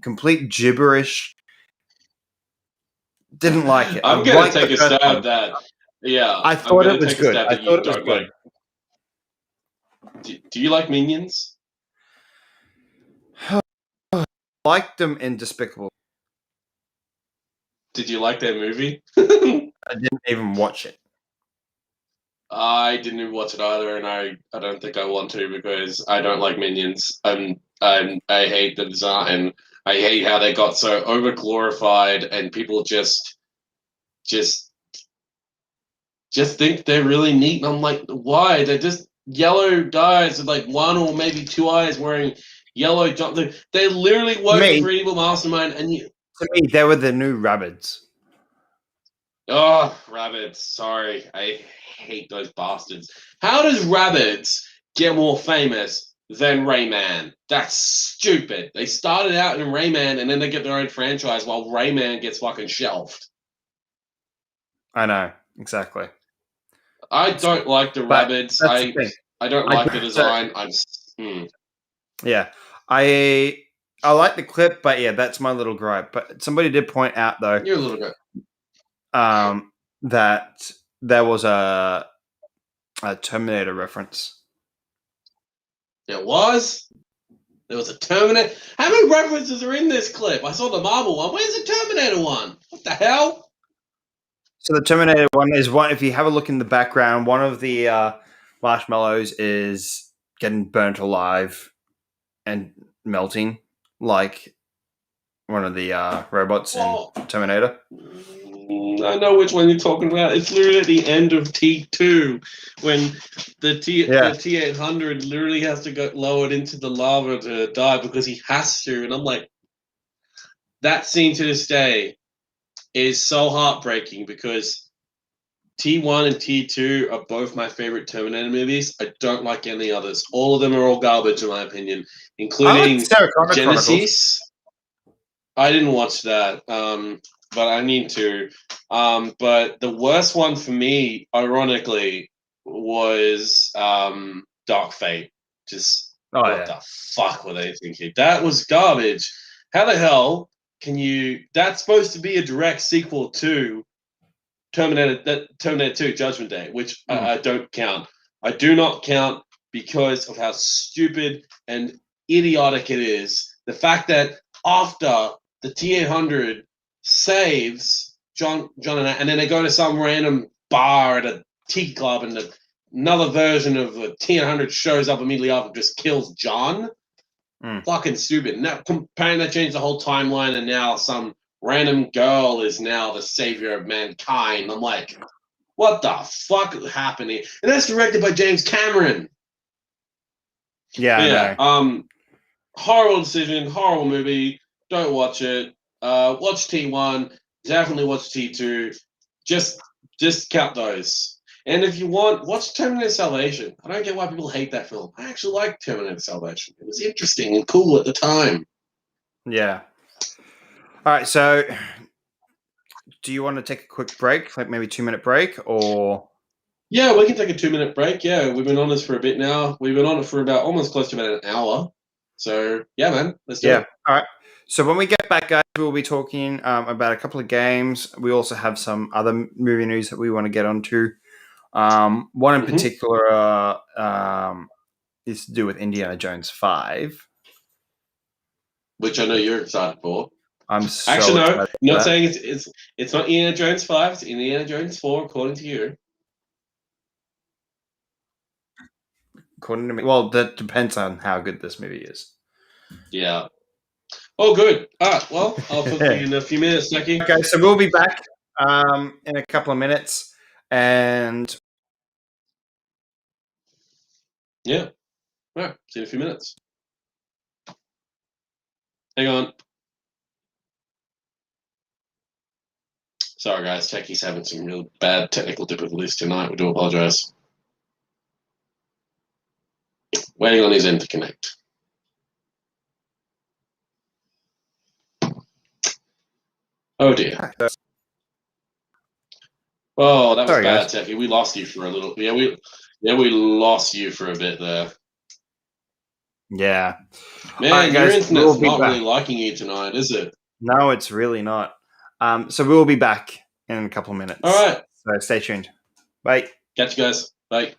complete gibberish. Didn't like it. I I'm gonna liked the take a first stab one. that. Yeah, I I'm thought it gonna was take a good. stab I that you thought it was don't like. good. Do you like Minions? Liked them in Despicable. Did you like that movie? I didn't even watch it. I didn't even watch it either, and I don't think I want to because I don't like Minions. I hate the design. I hate how they got so over glorified, and people just just think they're really neat. And I'm like, why? They're just yellow guys with like one or maybe two eyes wearing yellow jump. They literally To working me, for Evil Mastermind, and you. they were the new rabbits. Oh, rabbits. Sorry. I hate those bastards. How does rabbits get more famous than Rayman? That's stupid. They started out in Rayman and then they get their own franchise while Rayman gets fucking shelved. I know exactly. I don't like the But rabbits. that's the thing. I don't I like the so design. yeah, I like the clip, but yeah, that's my little gripe. But somebody did point out though, You're a little bit. that there was a Terminator reference. There was. There was a Terminator. How many references are in this clip? I saw the Marvel one. Where's the Terminator one? What the hell? So the Terminator one is one. If you have a look in the background, one of the marshmallows is getting burnt alive and melting, like one of the robots in Well, Terminator. I know which one you're talking about. It's literally at the end of T2 when the Yeah, T800 literally has to go lowered into the lava to die because he has to. And I'm like, that scene to this day is so heartbreaking because T1 and T2 are both my favorite Terminator movies. I don't like any others. All of them are all garbage in my opinion, I like the including Sarah Connor Chronicles. Genesis. I didn't watch that, but I need to. But the worst one for me, ironically, was Dark Fate. Just Oh what yeah, the fuck were they thinking? That was garbage. How the hell can you? That's supposed to be a direct sequel to Terminator 2 Judgment Day, which I don't count. I do not count because of how stupid and idiotic it is. The fact that after the T800 saves John and then they go to some random bar at a tea club and another version of the T800 shows up immediately after and just kills John. Fucking stupid. Now, apparently that changed the whole timeline and now some random girl is now the savior of mankind. I'm like, what the fuck is happening? And that's directed by James Cameron. yeah, But I yeah, know. horrible decision, horrible movie. Don't watch it. Watch T1. Definitely watch T2. Just count those. And if you want, watch Terminator Salvation. I don't get why people hate that film. I actually like Terminator Salvation. It was interesting and cool at the time. Yeah. All right. So, do you want to take a quick break, like maybe 2-minute break, or? Yeah, we can take a 2-minute break. Yeah, we've been on this for a bit now. We've been on it for about almost close to about an hour. So yeah, man, let's do it. All right. So when we get back, guys, we'll be talking about a couple of games. We also have some other movie news that we want to get onto. One in particular is to do with Indiana Jones 5. Which I know you're excited for. I'm so actually no. excited You're not for that. saying it's not Indiana Jones 5. It's Indiana Jones 4, according to you. According to me, well, that depends on how good this movie is. Yeah. Oh, good. All right. Well, I'll talk to you in a few minutes, Techie. Okay, so we'll be back in a couple of minutes, and yeah. All right. See you in a few minutes. Hang on. Sorry, guys. Techie's having some real bad technical difficulties tonight. We do apologize. Waiting on his end to connect. Oh dear. Oh, that was Sorry, bad, guys. Techie. We lost you for a little. Yeah, we lost you for a bit there. Yeah. Man, right, your guys, internet's not really liking you tonight, is it? No, it's really not. So we'll be back in a couple of minutes. All right. So stay tuned. Bye. Catch you guys. Bye.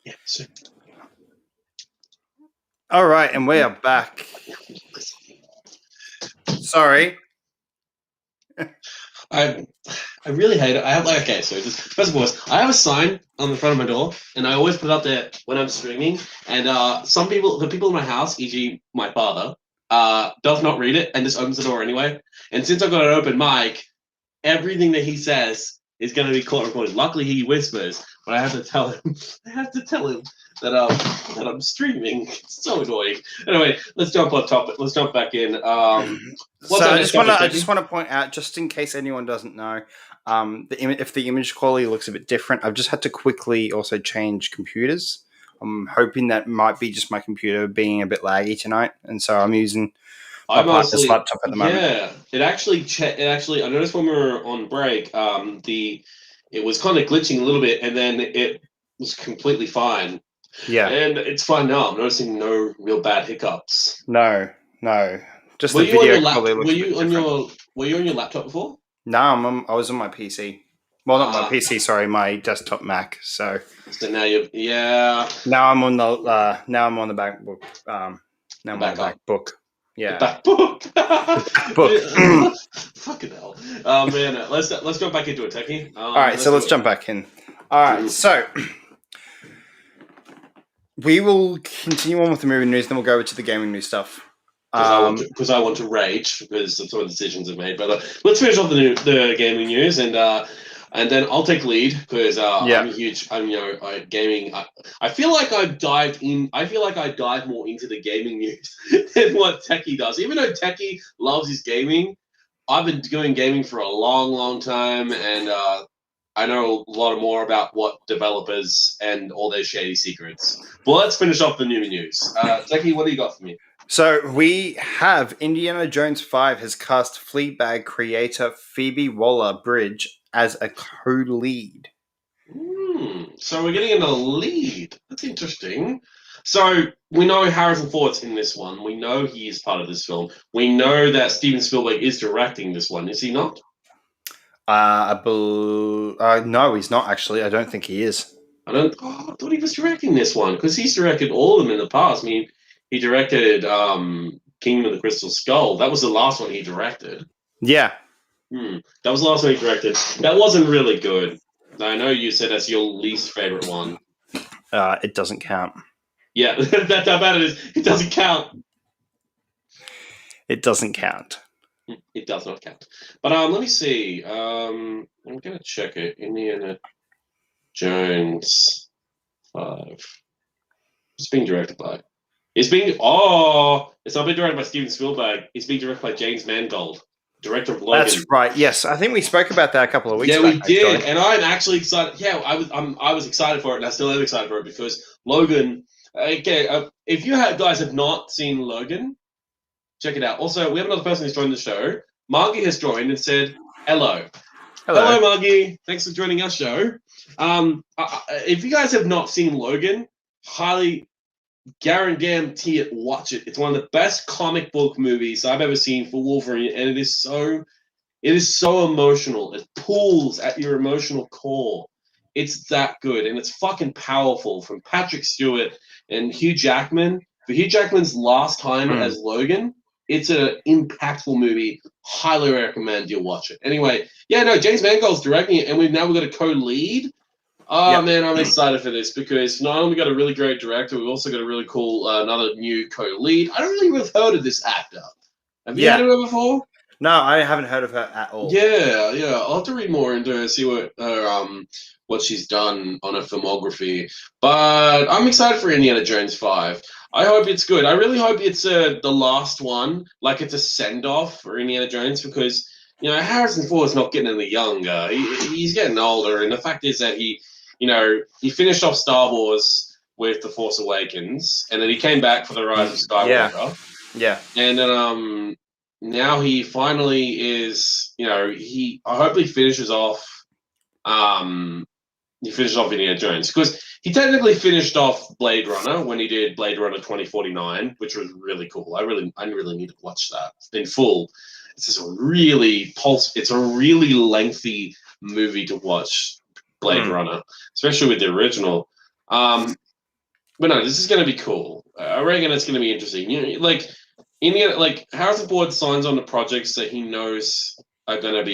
Yeah. So, All right, and we are back. Sorry. I really hate it. I have okay, so just first of all, I have a sign on the front of my door, and I always put it up there when I'm streaming. And the people in my house, e.g., my father, does not read it and just opens the door anyway. And since I've got an open mic, everything that he says is going to be caught recorded. Luckily, he whispers, but I have to tell him. I have to tell him that I'm streaming. It's so annoying. Anyway, let's jump on topic. Let's jump back in. So I just want to point out, just in case anyone doesn't know, if the image quality looks a bit different, I've just had to quickly also change computers. I'm hoping that might be just my computer being a bit laggy tonight, and so I'm using my partner's laptop at the moment. Yeah, it actually. I noticed when we were on break, it was kind of glitching a little bit, and then it was completely fine. Yeah, and it's fine now. I'm noticing no real bad hiccups. No. Just Were the you on video your quality laptop? looks a bit different. Were you on your laptop before? No, I was on my PC. Well, not my PC. Sorry, my desktop Mac. So now you're Now I'm on the MacBook. Now I'm on the MacBook. Yeah. The MacBook. Book. Fucking hell. Oh man, let's go back into it, Techie. All right, so let's jump back in. All right, so we will continue on with the movie news, then we'll go over to the gaming news stuff. Because I want to rage because that's what decisions are made. But let's finish off the gaming news and then I'll take lead because I'm huge. Gaming. I feel like I've dived in. I feel like I dive more into the gaming news than what Techie does. Even though Techie loves his gaming, I've been doing gaming for a long, long time, and I know a lot more about what developers and all their shady secrets. But let's finish off the new news. Techie, what do you got for me? So we have Indiana Jones 5 has cast Fleabag creator Phoebe Waller-Bridge as a co-lead. So we're getting a lead. That's interesting. So we know Harrison Ford's in this one. We know he is part of this film. We know that Steven Spielberg is directing this one. Is he not? No, he's not actually. I don't think he is. I thought he was directing this one because he's directed all of them in the past. I mean, he directed Kingdom of the Crystal Skull. That was the last one he directed. Yeah. That was the last one he directed. That wasn't really good. I know you said that's your least favorite one. It doesn't count. Yeah, that's how bad it is. It doesn't count. It doesn't count. It does not count. But let me see. I'm going to check it. Indiana Jones 5. It's being directed by... It's not being directed by Steven Spielberg. It's being directed by James Mangold. director of Logan. That's right. Yes, I think we spoke about that a couple of weeks Yeah, back. we did, actually. and I'm actually excited. Yeah, I was excited for it, and I still am excited for it because Logan. Okay, if you guys have not seen Logan, check it out. Also, we have another person who's joined the show. Margie has joined and said hello. Hello. Hello, Margie. Thanks for joining our show. If you guys have not seen Logan, highly guarantee it. Watch it. It's one of the best comic book movies I've ever seen for Wolverine, and it is so emotional. It pulls at your emotional core. It's that good, and it's fucking powerful. From Patrick Stewart and Hugh Jackman. For Hugh Jackman's last time as Logan, it's an impactful movie. Highly recommend you watch it. Anyway, yeah, no, James Mangold's directing it, and we've got a co-lead. Oh man, I'm excited for this because not only got a really great director, we've also got a really cool another new co-lead. I don't really have heard of this actor. Have you heard of her before? No, I haven't heard of her at all. Yeah. I'll have to read more into her, see what she's done on her filmography. But I'm excited for Indiana Jones 5. I hope it's good. I really hope it's the last one, like it's a send-off for Indiana Jones, because Harrison Ford's not getting any younger. He's getting older, and the fact is that he finished off Star Wars with The Force Awakens, and then he came back for The Rise of Skywalker. Yeah. And then now he finally is, I hope he finishes off Indiana Jones, because he technically finished off Blade Runner when he did Blade Runner 2049, which was really cool. I really need to watch that in full. It's just it's a really lengthy movie to watch, Blade Runner, especially with the original. But no, this is going to be cool. I reckon it's going to be interesting. Harrison Ford signs on the projects that he knows are going to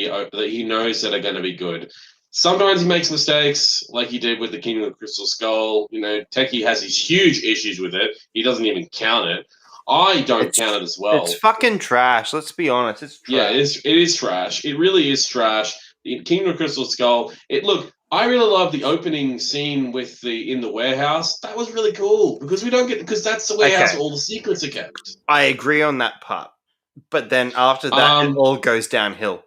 be good. Sometimes he makes mistakes, like he did with the Kingdom of the Crystal Skull. Techie has these huge issues with it. He doesn't even count it. I don't count it as well. It's fucking trash. Let's be honest. It's trash. Yeah, it is trash. It really is trash. The Kingdom of Crystal Skull. I really love the opening scene in the warehouse. That was really cool because that's the warehouse all the secrets are kept. I agree on that part, but then after that, it all goes downhill.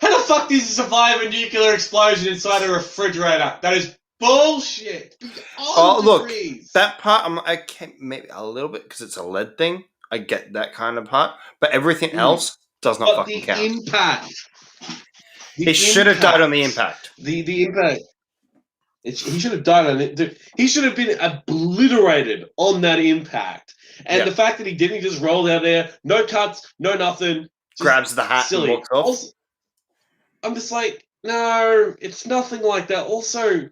How the fuck does he survive a nuclear explosion inside a refrigerator? That is bullshit. Look, that part I'm okay, maybe a little bit because it's a lead thing. I get that kind of part, but everything else does not fucking count. Impact. He should have died on the impact. The impact. He should have died on it. He should have been obliterated on that impact. And the fact that he didn't, just roll out there, no cuts, no nothing. Grabs the hat and walks off. Also, I'm just like, no, it's nothing like that. Also,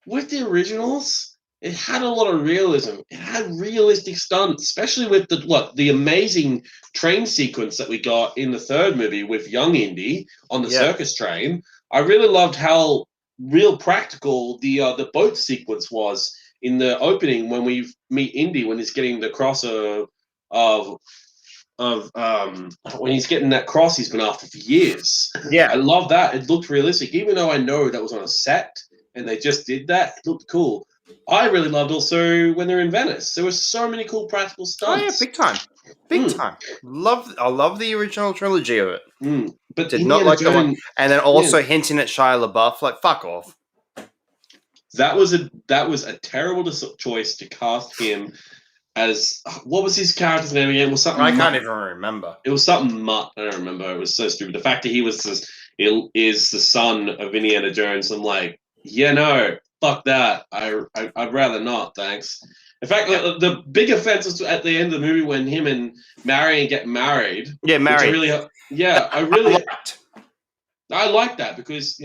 with the originals, it had a lot of realism. It had realistic stunts, especially with the amazing train sequence that we got in the third movie with young Indy on the circus train. I really loved how real practical the boat sequence was in the opening when we meet Indy when he's getting the cross when he's getting that cross he's been after for years. Yeah. I love that. It looked realistic, even though I know that was on a set and they just did that. It looked cool. I really loved also when they're in Venice. There were so many cool practical stunts. Oh yeah, big time. Big time. I love the original trilogy of it. But did not like the one. And then also hinting at Shia LaBeouf, like fuck off. That was a terrible choice to cast him as, what was his character's name again? Was something I can't even remember. It was something Mutt. I don't remember. It was so stupid. The fact that he is the son of Indiana Jones. I'm like, yeah, no, fuck that. I'd rather not. Thanks. In fact, the big offense was at the end of the movie when him and Marion get married. Yeah, married. I like that because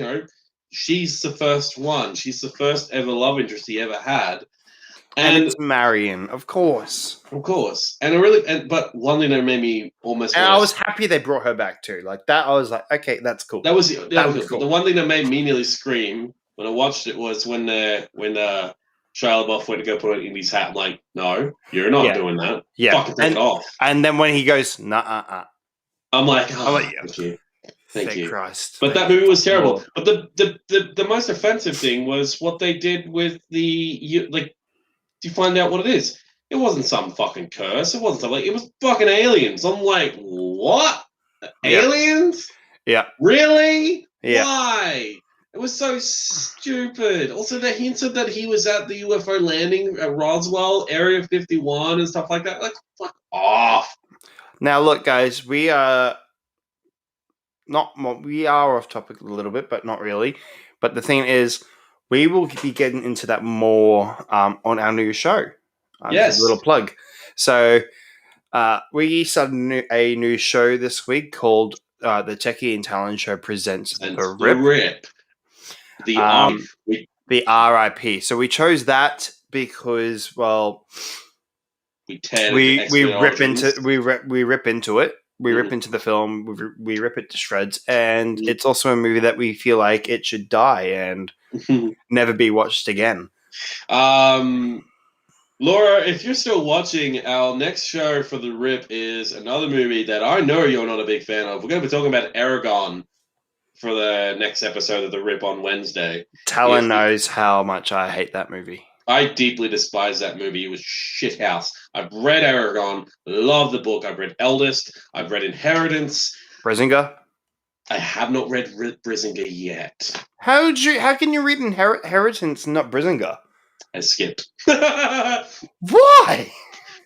she's the first one. She's the first ever love interest he ever had. And it's Marion, of course. And but one thing that made me almost. And I was happy they brought her back too. Like that, I was like, okay, that's cool. That was cool. The one thing that made me nearly scream when I watched it was when Shia LaBeouf went to go put on Indy's hat. I'm like, no, you're not doing that. Yeah, fucking take it off. And then when he goes, nah, I'm like, thank you. Christ. But that movie was terrible. But the most offensive thing was what they did with you find out what it is. It wasn't some fucking curse. It wasn't something. It was fucking aliens. I'm like, what? Yeah. Aliens? Yeah. Really? Yeah. Why? It was so stupid. Also, the hinted that he was at the UFO landing at Roswell, Area 51, and stuff like that. Like, fuck off. Now, look, guys, we are we are off topic a little bit, but not really. But the thing is, we will be getting into that more on our new show. Just a Yes. little plug. So we started a new show this week called the Techie Talon Show presents And the the Rip, rip. The um, we the RIP. So we chose that because, well, we tear into we X-Men rip into Origins. we rip into it. We rip Mhm. into the film. We rip it to shreds, and Mhm. it's also a movie that we feel like it should die and never be watched again. Laura, if you're still watching, our next show for the Rip is another movie that I know you're not a big fan of. We're going to be talking about Aragon for the next episode of the Rip on Wednesday. Talon If you, knows how much I hate that movie. I deeply despise that movie. It was shithouse. I've read Aragon, love the book. I've read Eldest. I've read Inheritance. Brisinger. I have not read Brisinga yet. How can you read Inheritance and not Brisinger? I skipped. Why?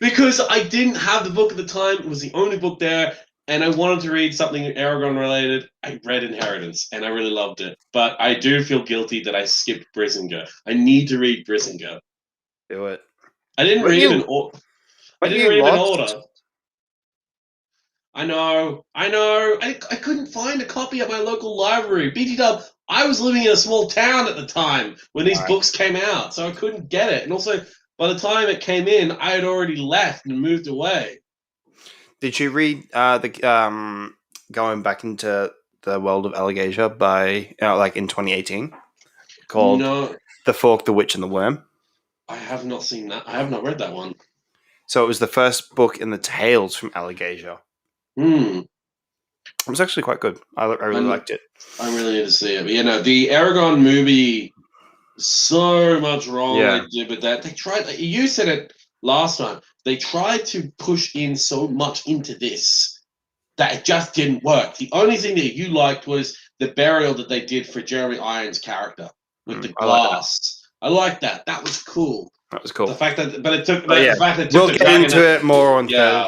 Because I didn't have the book at the time. It was the only book there, and I wanted to read something Aragon related. I read Inheritance, and I really loved it. But I do feel guilty that I skipped Brisinga. I need to read Brisinga. Do it. I didn't But read him in you, order. I but didn't you read him in lost. order. I know. I couldn't find a copy at my local library. BT Dub, I was living in a small town at the time when these Right. books came out, so I couldn't get it. And also, by the time it came in, I had already left and moved away. Did you read the going back into the world of Allegasia by like in 2018 called No, The Fork, the Witch, and the Worm? I have not seen that. I have not read that one. So it was the first book in the Tales from Allegasia. Hmm. It was actually quite good. I really I'm, liked it. I really need to see it. But the Aragon movie, so much wrong Yeah. they did with that. They tried, you said it last time, they tried to push in so much into this that it just didn't work. The only thing that you liked was the burial that they did for Jeremy Irons' character with the I like that. glass. I like that. That was cool. That was cool. The fact that, but it took, But yeah, the fact that it took we'll the get dragon. into it more on Yeah,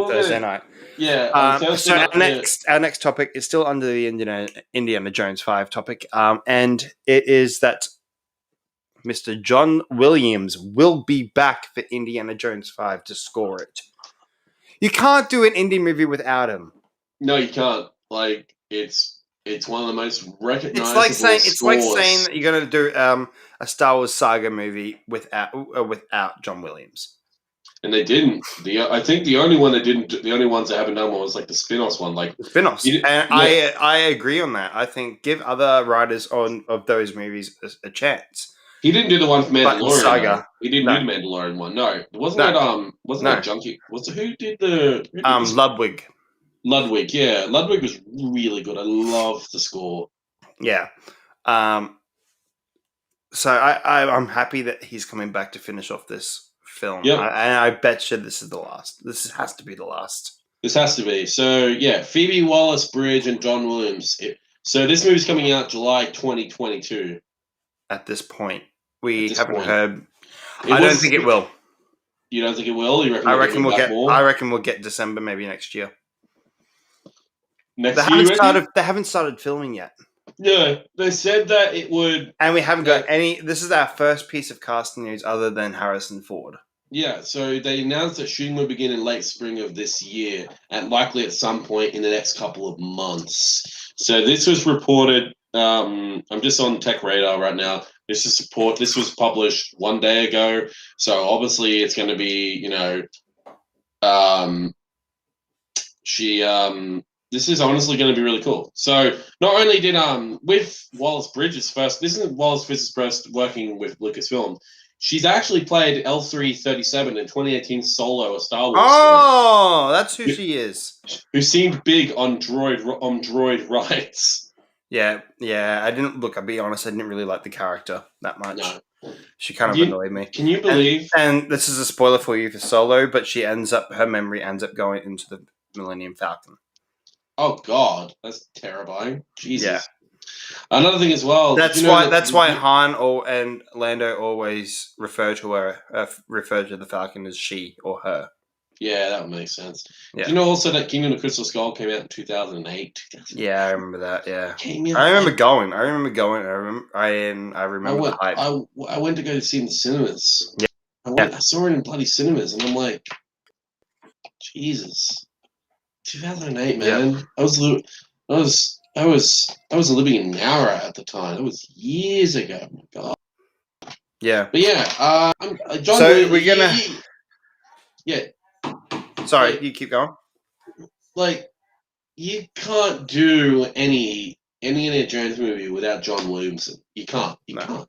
Thursday night. Yeah, on Thursday So night. our next topic is still under the Indiana Jones 5 topic, and it is that Mr. John Williams will be back for Indiana Jones 5 to score it. You can't do an indie movie without him. No, you can't. Like it's one of the most recognizable It's like scores. saying that you're going to do a Star Wars saga movie without John Williams. And they didn't. I think the only one that didn't. The only ones that haven't done one was like the spin-offs one. Like The spin-offs. And yeah. I agree on that. I think give other writers of those movies a chance. He didn't do the one for But Mandalorian. Saga, though. He didn't no. do the Mandalorian one. No, wasn't No. that wasn't No. that Junkie? Who did the Ludwig. Ludwig? Yeah, Ludwig was really good. I love the score. Yeah. So I'm happy that he's coming back to finish off this film. Yep. And I bet you this is the last. This has to be the last. This has to be. So yeah, Phoebe Waller-Bridge and John Williams. So this movie's coming out July 2022. At this point, we haven't heard. I don't think it will. You don't think it will? You reckon? I reckon we'll get. More? I reckon we'll get December, maybe next year. Next They year, haven't started filming yet. Yeah, they said that it would. And we haven't got any. This is our first piece of casting news other than Harrison Ford. Yeah, so they announced that shooting will begin in late spring of this year, and likely at some point in the next couple of months. So this was reported. I'm just on Tech Radar right now. This was published 1 day ago. So obviously it's going to be, this is honestly going to be really cool. So not only did with Wallace-Bridges first, this isn't Wallace-Bridges first working with Lucasfilm. She's actually played L337 in 2018 Solo, a Star Wars Oh, that's who she is. who seemed big on droid rights. Yeah, I didn't look. I'll be honest. I didn't really like the character that much. No. She kind of annoyed me. Can you believe? And this is a spoiler for you for Solo, but her memory ends up going into the Millennium Falcon. Oh God, that's terrifying. Jesus. Yeah. Another thing as well. That's why Han and Lando always refer to the Falcon as she or her. Yeah, that would make sense. Yeah. Do you know also that Kingdom of the Crystal Skull came out in 2008? Yeah, I remember that. Yeah, Came out. I remember going. I remember the hype. I went to go see it in the cinemas. Yeah. I saw it in bloody cinemas, and I'm like, Jesus, 2008, man. Yeah. I was living in Nowra at the time. It was years ago. Oh my God. Yeah. But yeah, John. So we're gonna. Yeah. Sorry, like, you keep going. Like, you can't do any Indiana Jones movie without John Williamson. You can't. You can't.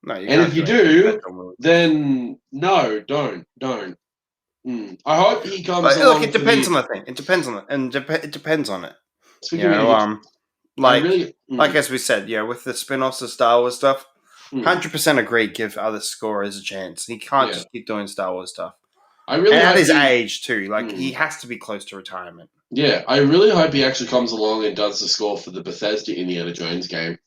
No, you and can't. If you do, then no, don't. I hope he comes along. Look, it depends on the thing. It depends on it, and it depends on it. Like as we said, with the spin-offs of Star Wars stuff, 100% agree. Give other scorers a chance. He can't just keep doing Star Wars stuff. And at his age too, he has to be close to retirement. Yeah, I really hope he actually comes along and does the score for the Bethesda Indiana Jones game.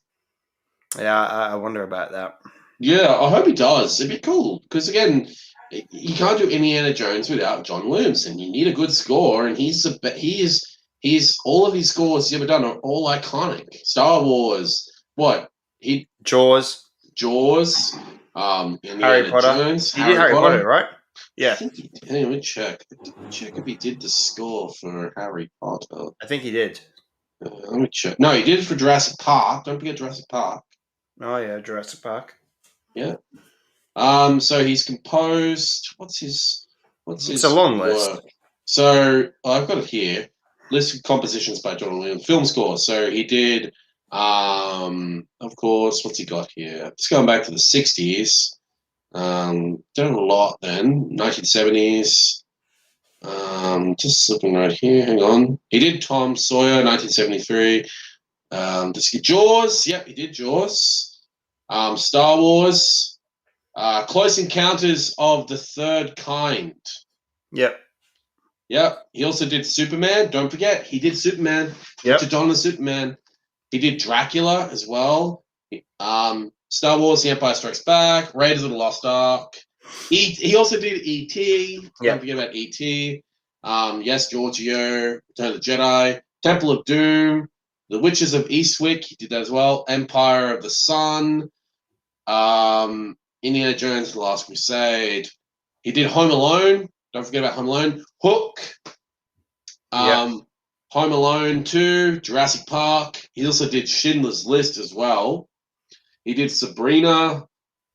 Yeah, I wonder about that. Yeah, I hope he does. It'd be cool because again, you can't do Indiana Jones without John Williamson. You need a good score, and he's all of his scores he's ever done are all iconic. Star Wars, Jaws, Harry Potter. Jones, he did Harry Potter, right? Yeah. I think he did. Hey, let me check. Check if he did the score for Harry Potter. I think he did. Let me check. No, he did it for Jurassic Park. Don't forget Jurassic Park. Oh yeah, Jurassic Park. Yeah. So he's composed. What's his? It's a long list. So I've got it here. List of compositions by John Williams. Film score. So he did. Of course. What's he got here? It's going back to the 60s. Done a lot then. 1970s. Just looking right here. Hang on. He did Tom Sawyer, 1973. Jaws. Yep, he did Jaws. Star Wars. Close Encounters of the Third Kind. Yep. He also did Superman. Don't forget, he did Superman. Yep. To Dawn of Superman. He did Dracula as well. Star Wars: The Empire Strikes Back. Raiders of the Lost Ark. He also did E.T. Don't forget about E.T. Yes, Giorgio. Return of the Jedi. Temple of Doom. The Witches of Eastwick. He did that as well. Empire of the Sun. Indiana Jones: The Last Crusade. He did Home Alone. Don't forget about Home Alone. Hook. Home Alone 2. Jurassic Park. He also did Schindler's List as well. He did Sabrina.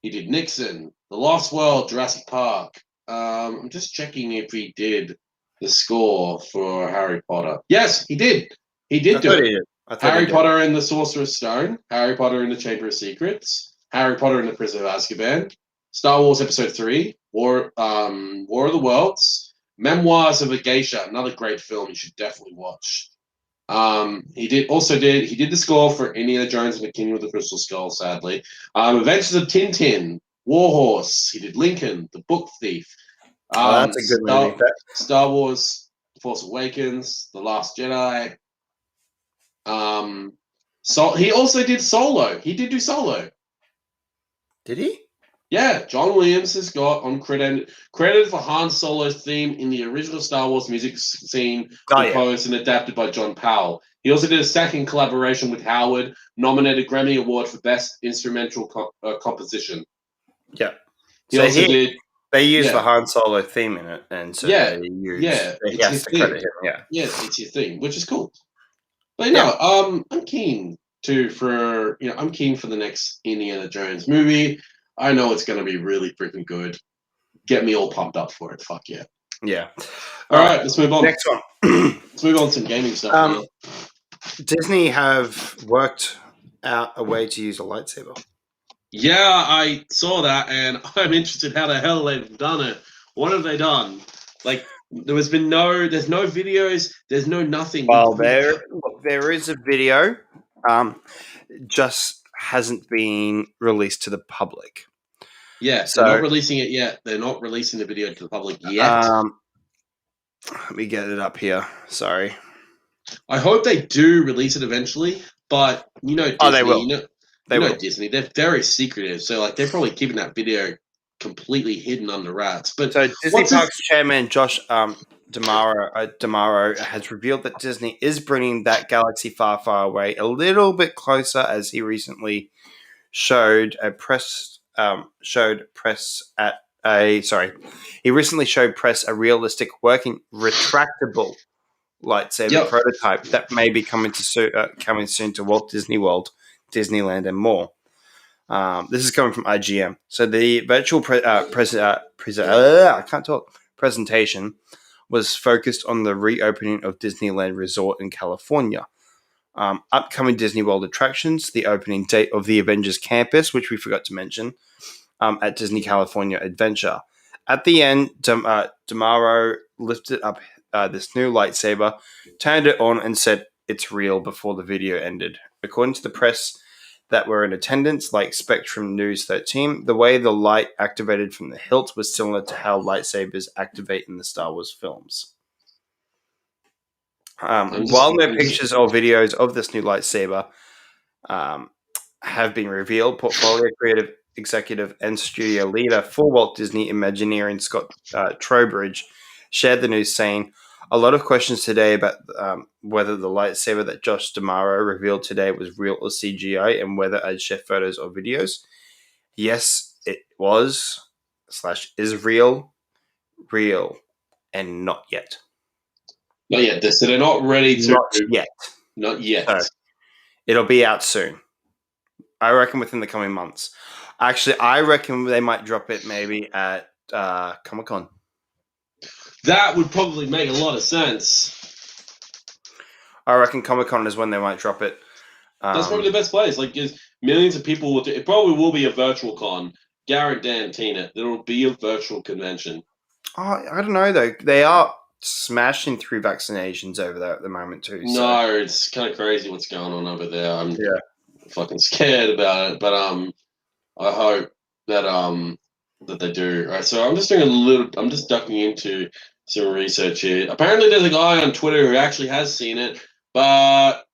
He did Nixon. The Lost World. Jurassic Park. I'm just checking if he did the score for Harry Potter. Yes, he did. He did do it. Harry Potter and the Sorcerer's Stone. Harry Potter and the Chamber of Secrets. Harry Potter and the Prisoner of Azkaban. Star Wars Episode 3. War of the Worlds. Memoirs of a Geisha. Another great film you should definitely watch. He did the score for Indiana Jones and the Kingdom of the Crystal Skull, sadly. Adventures of Tintin, Warhorse. He did Lincoln, The Book Thief. That's a good movie. Star Wars, The Force Awakens, The Last Jedi. He also did Solo. He did do Solo. Did he? Yeah, John Williams has got credited for Han Solo's theme in the original Star Wars music scene, composed and adapted by John Powell. He also did a second collaboration with Howard, nominated Grammy Award for Best Instrumental Composition. Yeah. They used the Han Solo theme in it, and so he has to credit him. Yeah. Yeah, it's his theme, which is cool. But I'm keen for the next Indiana Jones movie. I know it's going to be really freaking good. Get me all pumped up for it. Fuck yeah. Yeah. All right, let's move on. Next one. Let's move on to some gaming stuff. Disney have worked out a way to use a lightsaber. Yeah, I saw that, and I'm interested how the hell they've done it. What have they done? Like, there's no videos, there's no nothing. Well, there is a video just hasn't been released to the public. Yeah, So, they're not releasing it yet. They're not releasing the video to the public yet. Let me get it up here. Sorry. I hope they do release it eventually, but Disney, Oh, they will. They will. Disney, they're very secretive. So like they're probably keeping that video completely hidden under wraps. But So Disney Parks chairman Josh Damaro has revealed that Disney is bringing that galaxy far, far away a little bit closer, as he recently showed press at a he recently showed press a realistic working retractable lightsaber prototype that may be coming soon to Walt Disney World, Disneyland, and more. This is coming from IGM. So the virtual presentation was focused on the reopening of Disneyland Resort in California. Upcoming Disney World attractions, the opening date of the Avengers Campus, which we forgot to mention, at Disney California Adventure. At the end, Damaro lifted up this new lightsaber, turned it on, and said, "It's real," before the video ended. According to the press that were in attendance, like Spectrum News 13, the way the light activated from the hilt was similar to how lightsabers activate in the Star Wars films. While no pictures or videos of this new lightsaber have been revealed, portfolio creative executive and studio leader for Walt Disney Imagineering, Scott Trowbridge, shared the news, saying, "A lot of questions today about whether the lightsaber that Josh Damaro revealed today was real or CGI, and whether I'd share photos or videos. Yes, it was / is real, and not yet." Not yet. So they're not ready to. Not yet. Not yet. So it'll be out soon. I reckon within the coming months. Actually, I reckon they might drop it maybe at Comic-Con. That would probably make a lot of sense. I reckon Comic-Con is when they might drop it. That's probably the best place. Like, millions of people will do it. Probably will be a virtual con. Guarantee it. There will be a virtual convention. Oh, I don't know though. They are smashing through vaccinations over there at the moment too. So. No, it's kind of crazy what's going on over there. I'm fucking scared about it, but I hope that that they do. All right, so I'm just ducking into some research here. Apparently, there's a guy on Twitter who actually has seen it, but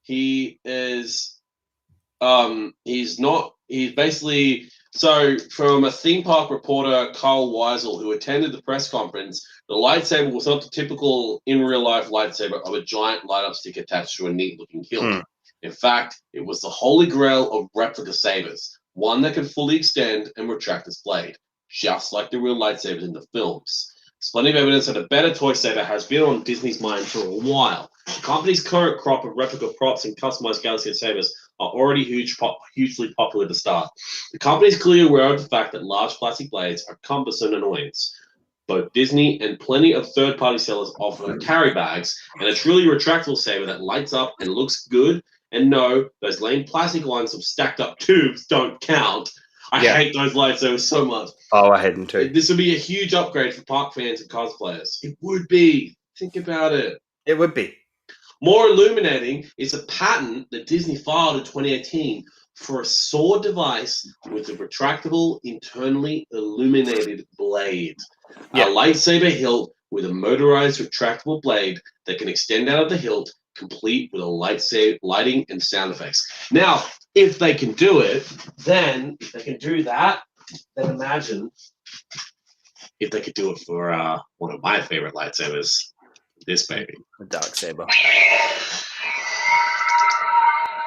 he is he's not. He's basically. So, from a theme park reporter, Carl Weisel, who attended the press conference, the lightsaber was not the typical in real life lightsaber of a giant light up stick attached to a neat looking hilt. In fact, it was the holy grail of replica sabers, one that could fully extend and retract its blade, just like the real lightsabers in the films. There's plenty of evidence that a better toy saber has been on Disney's mind for a while. The company's current crop of replica props and customized Galaxy sabers are already hugely popular to start. The company is clearly aware of the fact that large plastic blades are cumbersome and annoyance. Both Disney and plenty of third-party sellers offer carry bags and a truly retractable saber that lights up and looks good. And no, those lame plastic lines of stacked-up tubes don't count. I hate those lightsabers so much. Oh, I hate them too. This would be a huge upgrade for park fans and cosplayers. It would be. Think about it. It would be. More illuminating is a patent that Disney filed in 2018 for a sword device with a retractable, internally illuminated blade. A lightsaber hilt with a motorized retractable blade that can extend out of the hilt, complete with a lightsaber lighting and sound effects. Now, if they can do it, then if they can do that, then imagine if they could do it for one of my favorite lightsabers, this baby. The dark saber.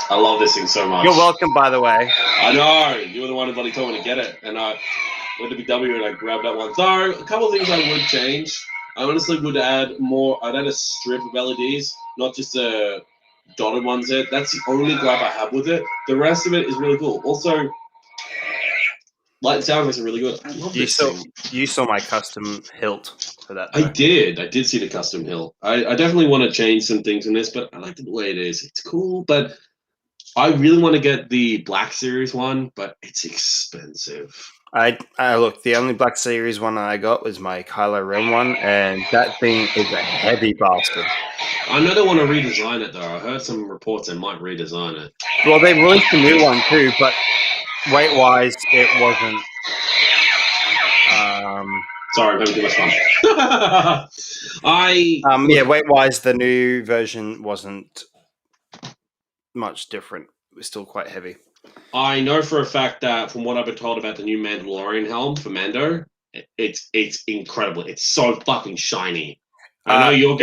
I love this thing so much. You're welcome, by the way. I know. You were the one who bloody told me to get it. And I went to BW and I grabbed that one. So, a couple of things I would change. I honestly would add more. I'd add a strip of LEDs, not just a dotted ones there. That's the only gripe I have with it. The rest of it is really cool. Also, light and sound effects are really good. I love this thing. You saw my custom hilt for that. Though. I did see the custom hilt. I definitely want to change some things in this, but I like the way it is. It's cool, but I really want to get the Black Series one, but it's expensive. I look. The only Black Series one I got was my Kylo Ren one, and that thing is a heavy bastard. I know they want to redesign it though. I heard some reports they might redesign it. Well, they released a new one too, but weight wise, it wasn't. Sorry, I'm having too much fun. Yeah, weight wise, the new version wasn't much different. It was still quite heavy. I know for a fact that from what I've been told about the new Mandalorian helm for Mando, it's incredible. It's so fucking shiny. I know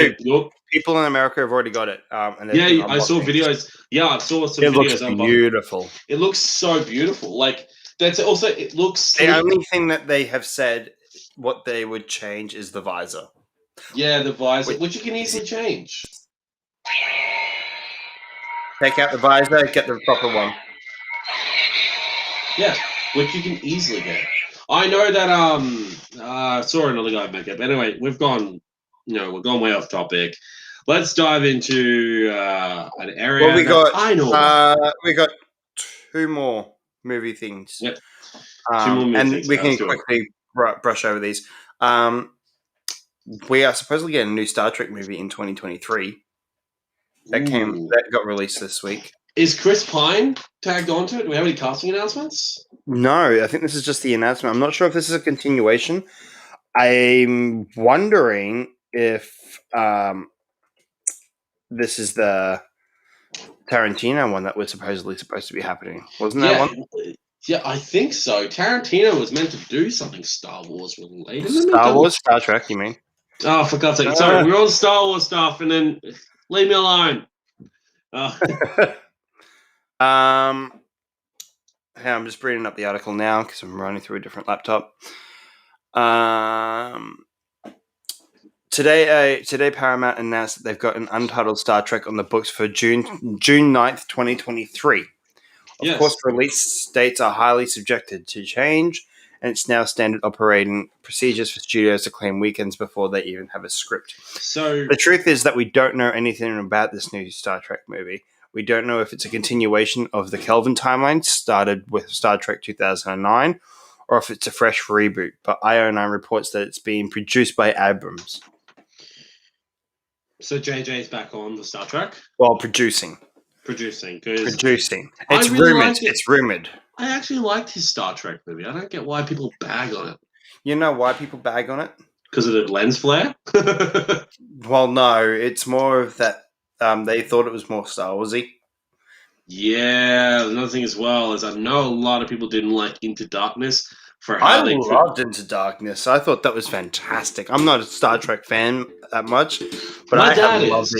people in America have already got it, and they've been yeah, I saw unboxing. videos. Yeah, I saw some It videos. looks beautiful. It looks so beautiful. Like that's also it looks sleek. The only thing that they have said what they would change is the visor. Yeah, the visor, which you can easily change. Take out the visor, get the proper one. Yeah, which you can easily get. I know that I saw another guy make it. But anyway, we've gone way off topic. Let's dive into an area I know. We got two more movie things. Yep. Two more movie and things. we can quickly brush over these. We are supposedly getting a new Star Trek movie in 2023. That got released this week. Is Chris Pine tagged onto it? Do we have any casting announcements? No, I think this is just the announcement. I'm not sure if this is a continuation. I'm wondering if this is the Tarantino one that was supposedly supposed to be happening. Wasn't that one? Yeah, I think so. Tarantino was meant to do something Star Wars related. Star Trek, you mean? Oh, for God's sake. Sorry, we're on Star Wars stuff, and then leave me alone. Hey, I'm just bringing up the article now because I'm running through a different laptop. Today Paramount announced that they've got an untitled Star Trek on the books for June 9th, 2023. Of course, release dates are highly subjected to change, and it's now standard operating procedures for studios to claim weekends before they even have a script. So the truth is that we don't know anything about this new Star Trek movie. We don't know if it's a continuation of the Kelvin timeline started with Star Trek 2009, or if it's a fresh reboot. But IO9 reports that it's being produced by Abrams. So JJ is back on the Star Trek? Well, producing. Producing. It's rumored. It's rumored. I actually liked his Star Trek movie. I don't get why people bag on it. You know why people bag on it? Because of the lens flare? Well, no. It's more of that they thought it was more Star Warsy. Yeah, another thing as well is I know a lot of people didn't like Into Darkness for how I loved Into Darkness. I thought that was fantastic. I'm not a Star Trek fan that much, but I have loved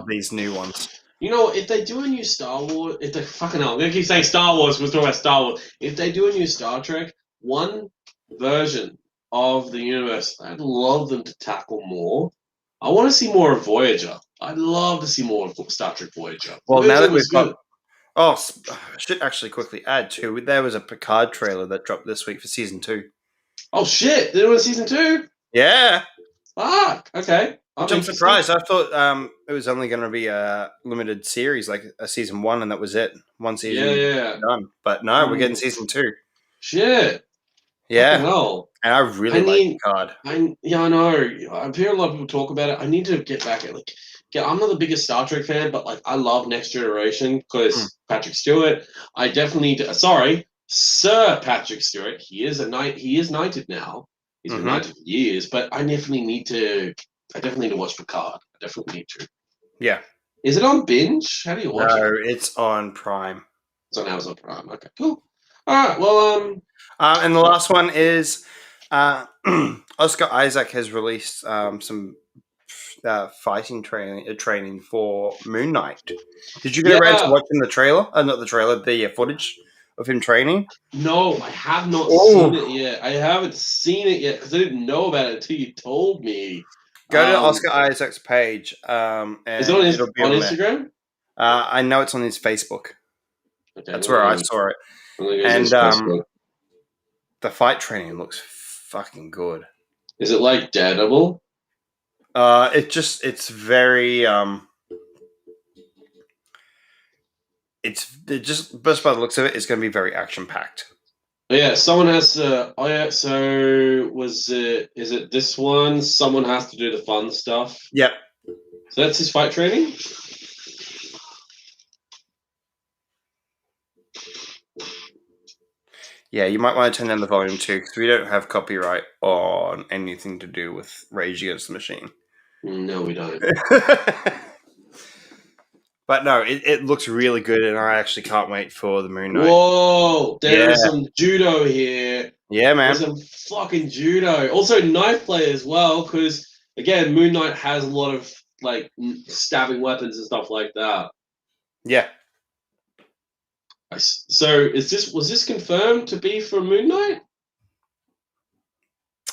these new ones. You know, if they do a new Star Wars, I'm gonna keep saying Star Wars. We're talking about Star Wars. If they do a new Star Trek, one version of the universe, I'd love them to tackle more. I want to see more of Voyager. I'd love to see more of Star Trek Voyager. Well, now that we've got, I should actually quickly add too. There was a Picard trailer that dropped this week for season 2. Oh shit! They're doing season 2. Yeah. Fuck. Okay. I'm surprised. I thought it was only going to be a limited series, like a season 1, and that was it. One season done. But no, we're getting season 2. Shit. Yeah. And I really like Picard. I know. I hear a lot of people talk about it. I need to get back at I'm not the biggest Star Trek fan, but I love Next Generation because Patrick Stewart. I definitely Sir Patrick Stewart. He is knighted now. He's been knighted for years, but I definitely need to watch Picard. I definitely need to. Yeah. Is it on Binge? How do you watch it? No, it's on Prime. It's on Amazon Prime. Okay, cool. All right. Well, and the last one is Oscar Isaac has released some fighting training for Moon Knight. Did you get around to watching the trailer? Not the trailer, the footage of him training? No, I have not seen it yet. I haven't seen it yet because I didn't know about it until you told me. Go to Oscar Isaac's page. And is it on Instagram? I know it's on his Facebook. Okay, that's where I saw it. And the fight training looks fucking good. Is it like Daredevil? It's very just by the looks of it, it's going to be very action packed. Oh, yeah, someone has to. Oh yeah, so was it? Is it this one? Someone has to do the fun stuff. Yep. So that's his fight training. Yeah, you might want to turn down the volume too, because we don't have copyright on anything to do with Rage Against the Machine. No, we don't. But no, it looks really good, and I actually can't wait for the Moon Knight. Whoa, there Yeah, is some judo here. yeah, There's man. some fucking judo. Also, knife play as well, because again, Moon Knight has a lot of like stabbing weapons and stuff like that. Yeah. So, was this confirmed to be for Moon Knight?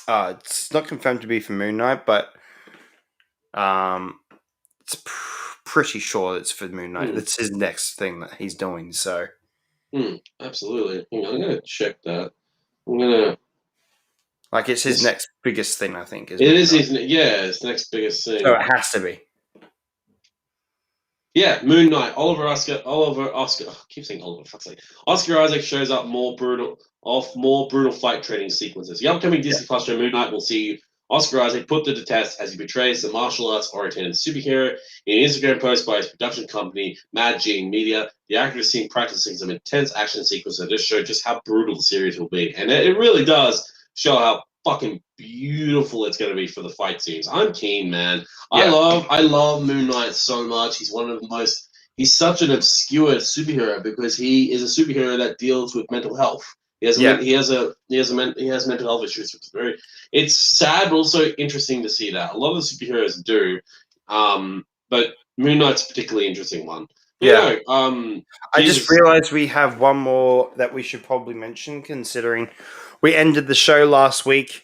It's not confirmed to be for Moon Knight, but it's pretty sure it's for Moon Knight. That's his next thing that he's doing. So, Absolutely. Hang on, I'm gonna check that. I'm gonna. like, it's his next biggest thing. I think is It Moon is Knight. his next biggest So thing. it has to be. Yeah, Moon Knight. Oliver Oscar. Oh, I keep saying Oliver. Fuck's sake. Oscar Isaac shows up more brutal fight training sequences. The upcoming Yeah. Disney Plus show Moon Knight will see Oscar Isaac put to the test as he betrays the martial arts oriented superhero. In an Instagram post by his production company, Mad Gene Media, the actor is seen practicing some intense action sequences that just show just how brutal the series will be, and it really does show how fucking beautiful it's going to be for the fight scenes. I'm keen, man. Yeah. I love Moon Knight so much. He's one of the most. He's such an obscure superhero because he is a superhero that deals with mental health. He has Yeah. he has mental health issues. It's sad, but also interesting to see that a lot of the superheroes do. But Moon Knight's a particularly interesting one. Yeah. I just Jesus. realized we have one more that we should probably mention, considering we ended the show last week.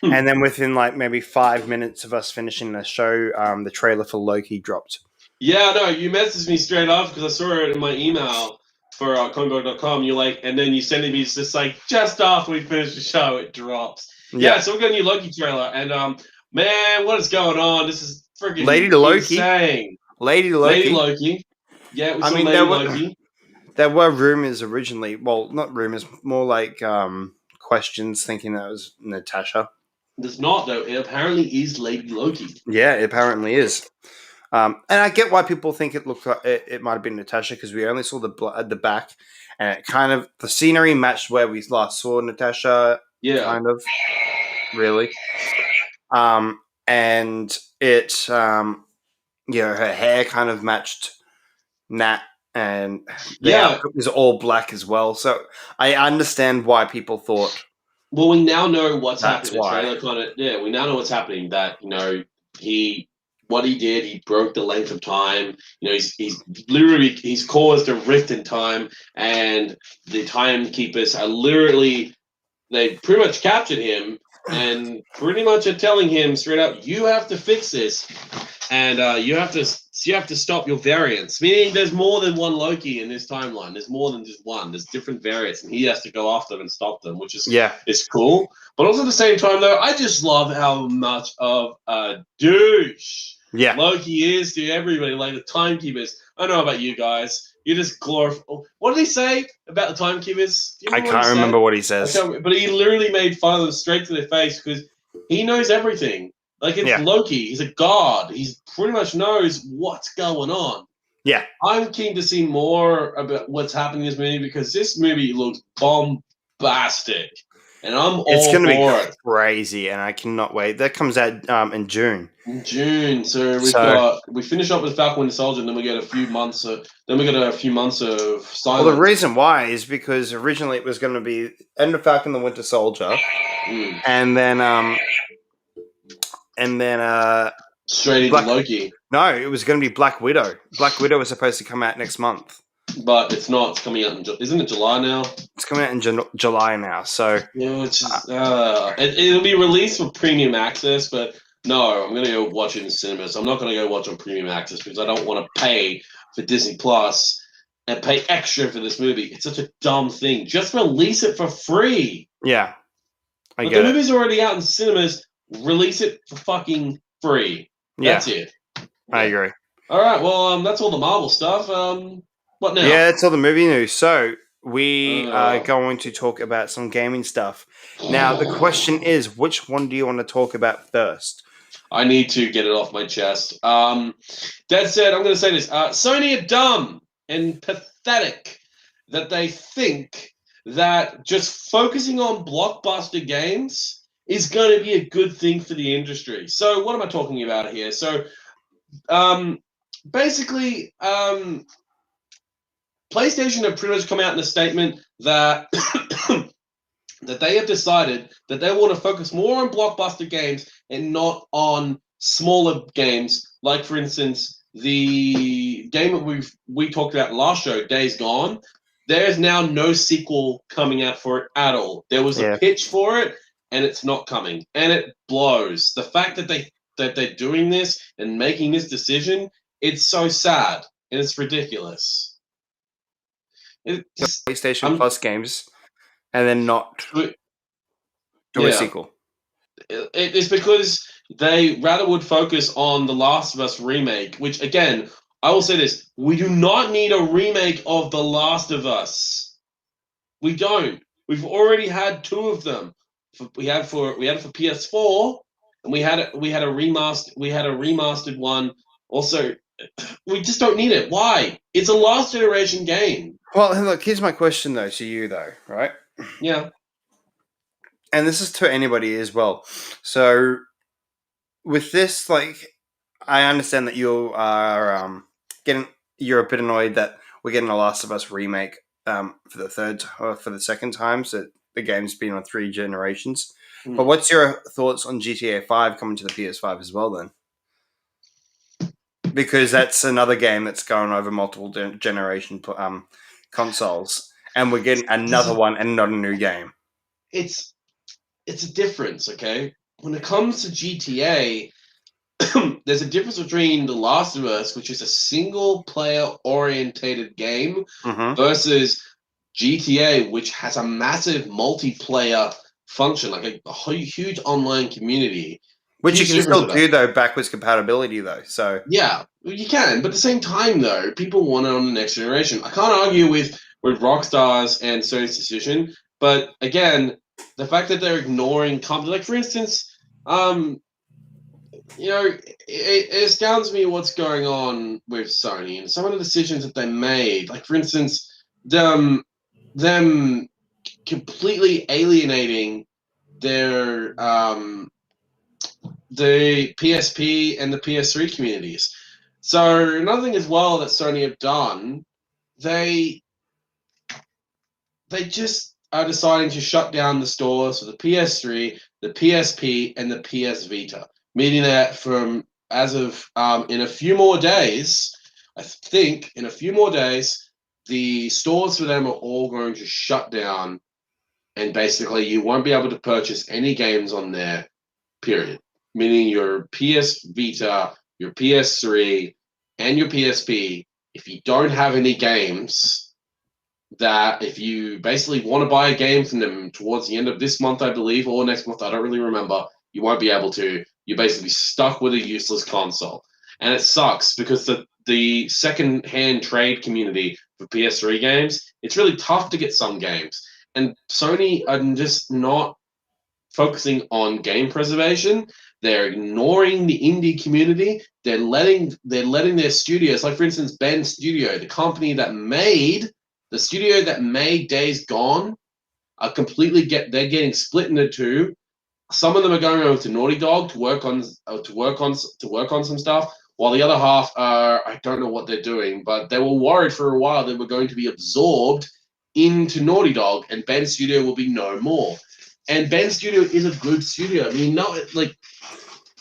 And then within like maybe 5 minutes of us finishing the show, the trailer for Loki dropped. Yeah, no, you messaged me straight off because I saw it in my email for comicbook.com. You're like, and then you send me just like just after we finish the show, it drops. Yeah, so we got a new Loki trailer, and man, what is going on? This is freaking Lady Loki. insane. Lady Lady Loki. Loki. Yeah, we I saw mean, Lady Loki. there were rumors originally. Well, not rumors, more like questions, thinking that was Natasha. There's not though. It apparently is Lady Loki. Yeah, it apparently is. And I get why people think it looked like it might have been Natasha, because we only saw the back, and it kind of, the scenery matched where we last saw Natasha. Yeah. Kind of, really. And it, her hair kind of matched Nat, and the outfit was all black as well. So I understand why people thought. Well, we now know what's That's happening. The why. trailer we now know what's happening. That what he did, he broke the length of time. He's literally he's caused a rift in time, and the timekeepers are literally they pretty much captured him and pretty much are telling him straight up, you have to fix this, and you have to stop your variants. Meaning, there's more than one Loki in this timeline. There's more than just one. There's different variants, and he has to go after them and stop them, which is it's cool. But also at the same time, though, I just love how much of a douche Loki is to everybody. Like the timekeepers. I don't know about you guys. You just glorify. What did he say about the timekeepers? I can't remember what he says. But he literally made fun of them straight to their face because he knows everything. Like, it's Loki. He's a god. He pretty much knows what's going on. Yeah. I'm keen to see more about what's happening in this movie because this movie looks bombastic. And it's going to be crazy, and I cannot wait. That comes out in June. In June, so we finish up with Falcon Winter Soldier, and then we get a few months. Of silence. Well, the reason why is because originally it was going to be end of Falcon the Winter Soldier, and then straight into Loki. No, it was going to be Black Widow. Black Widow was supposed to come out next month. But it's not. It's coming out isn't it July now? It's coming out in July now. So yeah, it'll be released for premium access. But no, I'm gonna go watch it in cinemas. I'm not gonna go watch on premium access because I don't want to pay for Disney Plus and pay extra for this movie. It's such a dumb thing. Just release it for free. Yeah, I get it. The movie's already out in cinemas. Release it for fucking free. That's it. I agree. All right. Well, that's all the Marvel stuff. What now? Yeah, that's all the movie news. So we are going to talk about some gaming stuff. Now, the question is, which one do you want to talk about first? I need to get it off my chest. That said, I'm going to say this. Sony are dumb and pathetic that they think that just focusing on blockbuster games is going to be a good thing for the industry. So what am I talking about here? So basically, PlayStation have pretty much come out in a statement that that they have decided that they want to focus more on blockbuster games and not on smaller games, like for instance the game that we talked about last show, Days Gone. There is now no sequel coming out for it at all. There was a pitch for it, and it's not coming, and it blows. The fact that they're doing this and making this decision, it's so sad and it's ridiculous. PlayStation Plus games, and then not do a sequel. It's because they rather would focus on The Last of Us remake, which, again, I will say this. We do not need a remake of The Last of Us. We don't. We've already had two of them. We had it for PS4, and we had a remastered one. Also, we just don't need it. Why? It's a last generation game. Well, look, here's my question though to you though, right? Yeah. And this is to anybody as well. So, with this, like, I understand that you are you're a bit annoyed that we're getting a Last of Us remake for the second time. So the game's been on 3 generations. But what's your thoughts on GTA 5 coming to the PS5 as well then? Because that's another game that's going over multiple generation consoles, and we're getting another one and not a new game. It's a difference, okay? When it comes to GTA, there's a difference between The Last of Us, which is a single-player orientated game, versus GTA, which has a massive multiplayer function, like a huge online community. Which you can still do, though, backwards compatibility, though. So yeah, you can. But at the same time, though, people want it on the next generation. I can't argue with Rockstar's and Sony's decision. But again, the fact that they're ignoring companies, like for instance, it astounds me what's going on with Sony and some of the decisions that they made. Like for instance, them completely alienating their the PSP and the PS3 communities. So another thing as well that Sony have done, they just are deciding to shut down the stores for the PS3, the PSP, and the PS Vita, meaning that in a few more days, I think in a few more days, the stores for them are all going to shut down, and basically you won't be able to purchase any games on there, period. Meaning your PS Vita, your PS3, and your PSP, if you don't have any games, that if you basically want to buy a game from them towards the end of this month, I believe, or next month, I don't really remember, you won't be able to. You're basically stuck with a useless console. And it sucks because the second-hand trade community for PS3 games, it's really tough to get some games. And Sony are just not focusing on game preservation. They're ignoring the indie community. They're letting their studios, like for instance, Ben Studio, the company that made Days Gone, are they're getting split into two. Some of them are going over to Naughty Dog to work on some stuff, while the other half I don't know what they're doing, but they were worried for a while they were going to be absorbed into Naughty Dog, and Ben Studio will be no more. And Ben Studio is a good studio. I mean,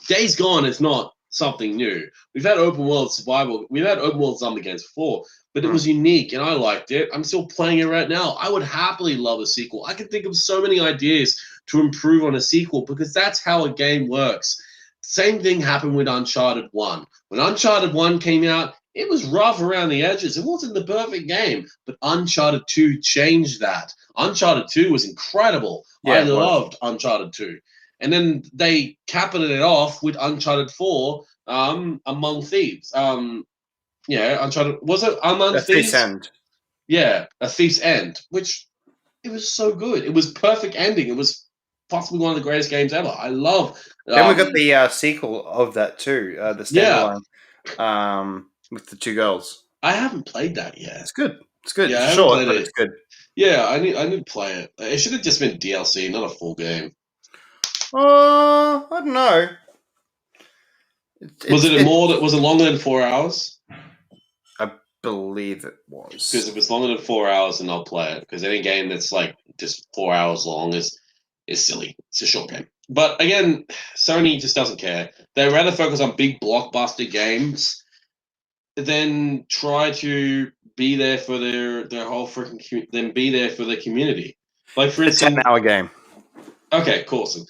Days Gone is not something new. We've had open world survival. We've had open world zombie games before, but it was unique, and I liked it. I'm still playing it right now. I would happily love a sequel. I can think of so many ideas to improve on a sequel because that's how a game works. Same thing happened with Uncharted 1. When Uncharted 1 came out, it was rough around the edges. It wasn't the perfect game, but Uncharted 2 changed that. Uncharted 2 was incredible. Yeah, I loved Uncharted 2. And then they capped it off with Uncharted 4, Among Thieves. Uncharted, was it Among Thieves? End. Yeah, A Thief's End, which it was so good. It was perfect ending. It was possibly one of the greatest games ever. I love. Then we got the sequel of that too, the Yeah, standalone with the two girls. I haven't played that yet. It's good. It's good. Yeah, I It's haven't short, played but it. it's good. Yeah, I need to play it. It should have just been DLC, not a full game. I don't know. Was it longer than 4 hours? I believe it was. Because if it's longer than 4 hours, then I'll play it. Because any game that's like just 4 hours long is silly. It's a short game. But again, Sony just doesn't care. They rather focus on big blockbuster games than try to be there for their whole freaking then be there for their community. Like for It's a instance, 10-hour game. okay, cool. So,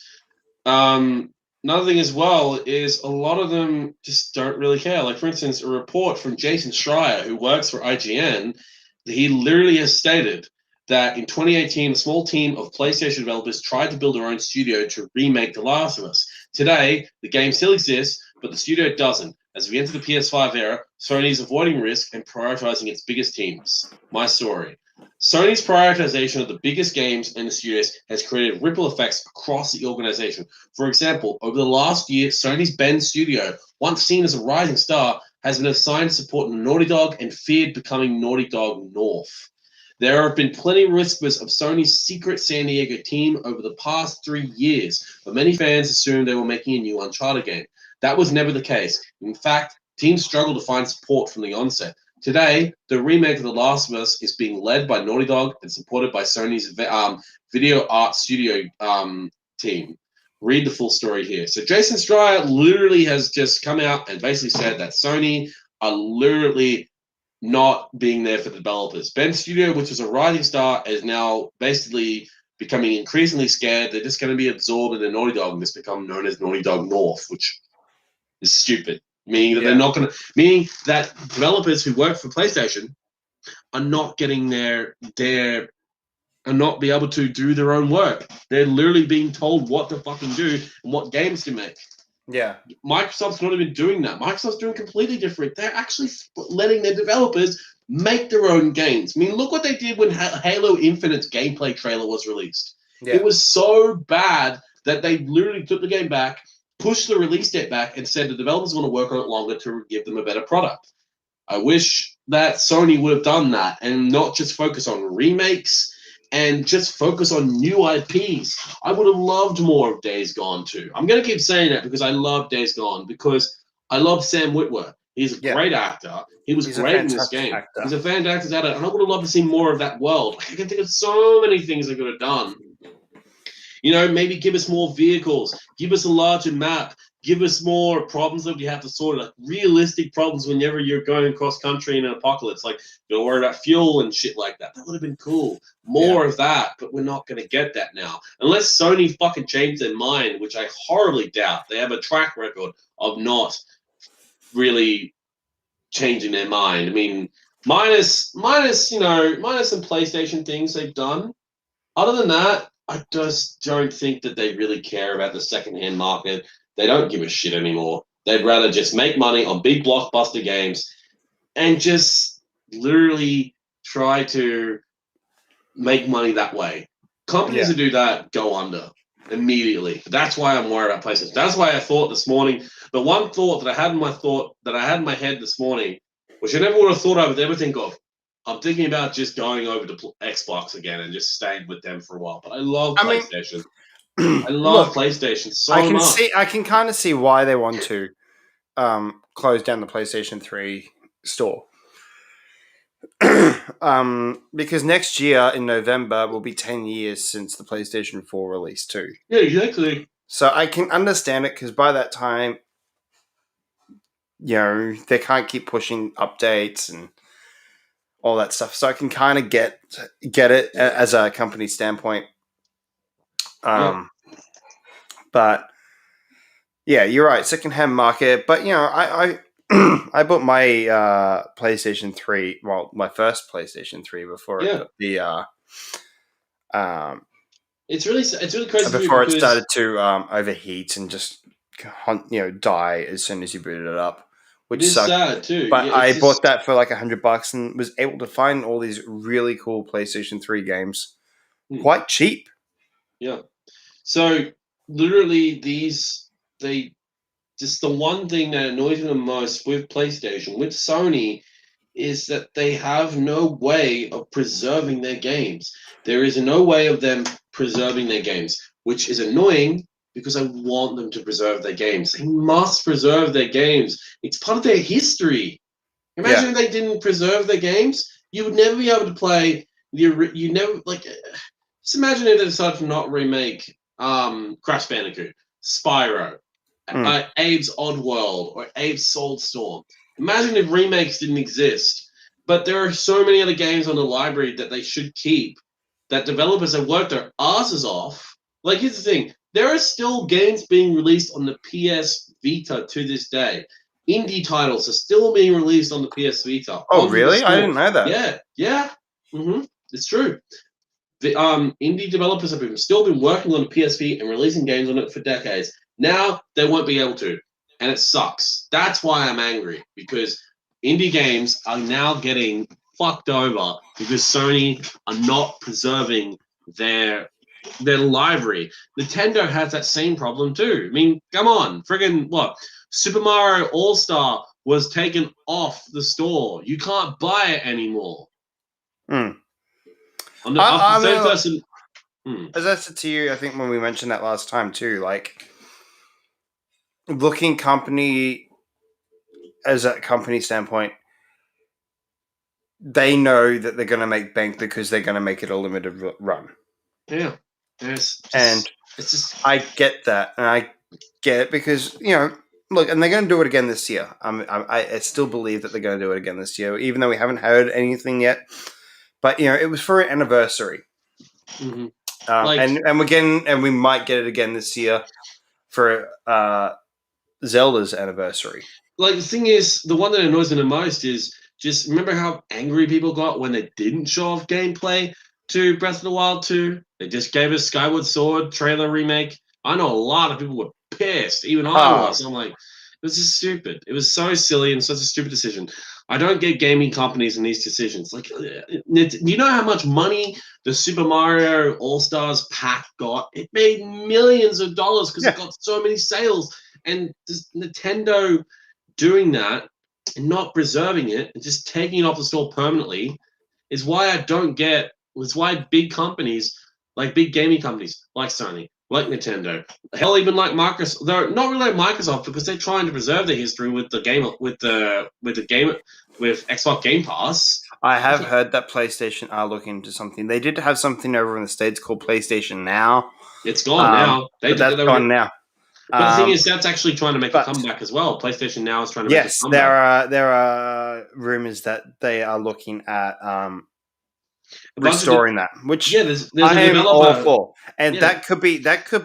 another thing as well is a lot of them just don't really care. Like for instance, a report from Jason Schreier, who works for IGN, he literally has stated that in 2018, a small team of PlayStation developers tried to build their own studio to remake The Last of Us. Today, the game still exists, but the studio doesn't. As we enter the PS5 era, Sony is avoiding risk and prioritizing its biggest teams. My story. Sony's prioritization of the biggest games in the studios has created ripple effects across the organization. For example, over the last year, Sony's Bend studio, once seen as a rising star, has been assigned to support Naughty Dog and feared becoming Naughty Dog North. There have been plenty of whispers of Sony's secret San Diego team over the past 3 years, but many fans assumed they were making a new Uncharted game. That was never the case. In fact, teams struggled to find support from the onset. Today, the remake of The Last of Us is being led by Naughty Dog and supported by Sony's video art studio team. Read the full story here. So Jason Schreier literally has just come out and basically said that Sony are literally not being there for the developers. Bend Studio, which was a rising star, is now basically becoming increasingly scared. They're just going to be absorbed in the Naughty Dog and just become known as Naughty Dog North, which is stupid. Meaning that they're not going to, meaning that developers who work for PlayStation are not getting their and not be able to do their own work. They're literally being told what to fucking do and what games to make. Yeah. Microsoft's not even doing that. Microsoft's doing completely different. They're actually letting their developers make their own games. I mean, look what they did when Halo Infinite's gameplay trailer was released. Yeah. It was so bad that they literally took the game back, pushed the release date back, and said the developers want to work on it longer to give them a better product. I wish that Sony would have done that and not just focus on remakes and just focus on new IPs. I would have loved more of Days Gone too. I'm going to keep saying that because I love Days Gone, because I love Sam Witwer. He's a great actor. He's great in this game. Actor. He's a fantastic actor, and I would have loved to see more of that world. I can think of so many things they could have done. You know, maybe give us more vehicles, give us a larger map, give us more problems that we have to sort, like realistic problems whenever you're going across country in an apocalypse. Like, don't worry about fuel and shit like that. That would have been cool. More of that, but we're not going to get that now. Unless Sony fucking changed their mind, which I horribly doubt. They have a track record of not really changing their mind. I mean, minus some PlayStation things they've done. Other than that, I just don't think that they really care about the secondhand market. They don't give a shit anymore. They'd rather just make money on big blockbuster games and just literally try to make money that way. Companies that do that go under immediately. That's why I'm worried about PlayStation. That's why I thought this morning, the one thought that I had in my head this morning, which I never would have thought I would ever think of, I'm thinking about just going over to Xbox again and just staying with them for a while. But I love PlayStation. I love PlayStation so much. I can kind of see why they want to close down the PlayStation 3 store. Because next year in November will be 10 years since the PlayStation 4 release too. Yeah, exactly. So I can understand it, because by that time, you know, they can't keep pushing updates and all that stuff. So I can kind of get it as a company standpoint. But yeah, you're right. Secondhand market. But you know, I I bought my PlayStation 3. Well, my first PlayStation 3 before it got the It's really crazy before it started to overheat and just die as soon as you booted it up which It's sucked. sad too. But Yeah, I it's bought that for like $100 and was able to find all these really cool PlayStation 3 games quite cheap. Yeah. So literally they just the one thing that annoys me the most with PlayStation, with Sony, is that they have no way of preserving their games. There is no way of them preserving their games, which is annoying because I want them to preserve their games. They must preserve their games. It's part of their history. Imagine if they didn't preserve their games, you would never be able to play you never like just imagine if they decided to not remake Crash Bandicoot, Spyro, Abe's Oddworld, or Abe's Soulstorm. Imagine if remakes didn't exist. But there are so many other games on the library that they should keep that developers have worked their asses off. Like, here's the thing. There are still games being released on the PS Vita to this day. Indie titles are still being released on the PS Vita. Oh, really? I didn't know that. Yeah. It's true. The indie developers have still been working on the PSP and releasing games on it for decades. Now they won't be able to, and it sucks. That's why I'm angry, because indie games are now getting fucked over because Sony are not preserving their library. Nintendo has that same problem too. I mean, come on, friggin' what? Super Mario All Star was taken off the store. You can't buy it anymore. On the third person. As I said to you, I think when we mentioned that last time too, like looking company as a company standpoint, they know that they're going to make bank because they're going to make it a limited run. Yeah, and it's just I get that, and I get it because look, and they're going to do it again this year. I still believe that they're going to do it again this year, even though we haven't heard anything yet. But it was for an anniversary. Mm-hmm. And we might get it again this year for Zelda's anniversary. Like, the thing is, the one that annoys me the most is just remember how angry people got when they didn't show off gameplay to Breath of the Wild 2? They just gave us Skyward Sword trailer remake. I know a lot of people were pissed, even I was. I'm like, it was just stupid. It was so silly and such a stupid decision. I don't get gaming companies in these decisions. Like, you know how much money the Super Mario All-Stars pack got? It made millions of dollars because it got so many sales. And just Nintendo doing that and not preserving it and just taking it off the store permanently is why I don't get. It's why big companies, like big gaming companies, like Sony, like Nintendo, hell, even like Microsoft, they're not really like Microsoft because they're trying to preserve their history with the game with Xbox Game Pass. I have heard that PlayStation are looking into something. They did have something over in the States called PlayStation Now. It's gone now. That's gone now. But the thing is, that's actually trying to make a comeback as well. PlayStation Now is trying to make a comeback. Yes, there are rumors that they are looking at restoring that, which there's I am all for. And that could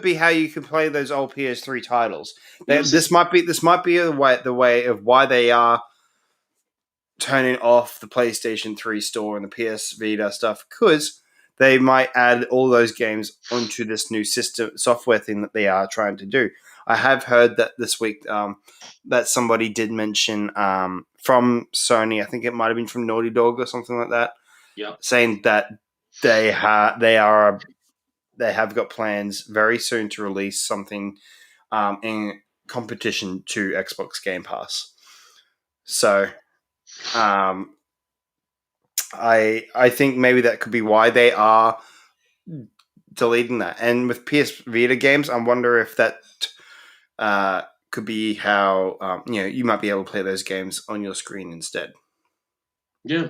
be how you can play those old PS3 titles. This might be the way of why they are turning off the PlayStation 3 store and the PS Vita stuff, because they might add all those games onto this new software thing that they are trying to do. I have heard that this week that somebody did mention from Sony, I think it might have been from Naughty Dog or something like that, saying that they have got plans very soon to release something in competition to Xbox Game Pass. So I think maybe that could be why they are deleting that. And with PS Vita games, I wonder if that could be how you might be able to play those games on your screen instead. Yeah,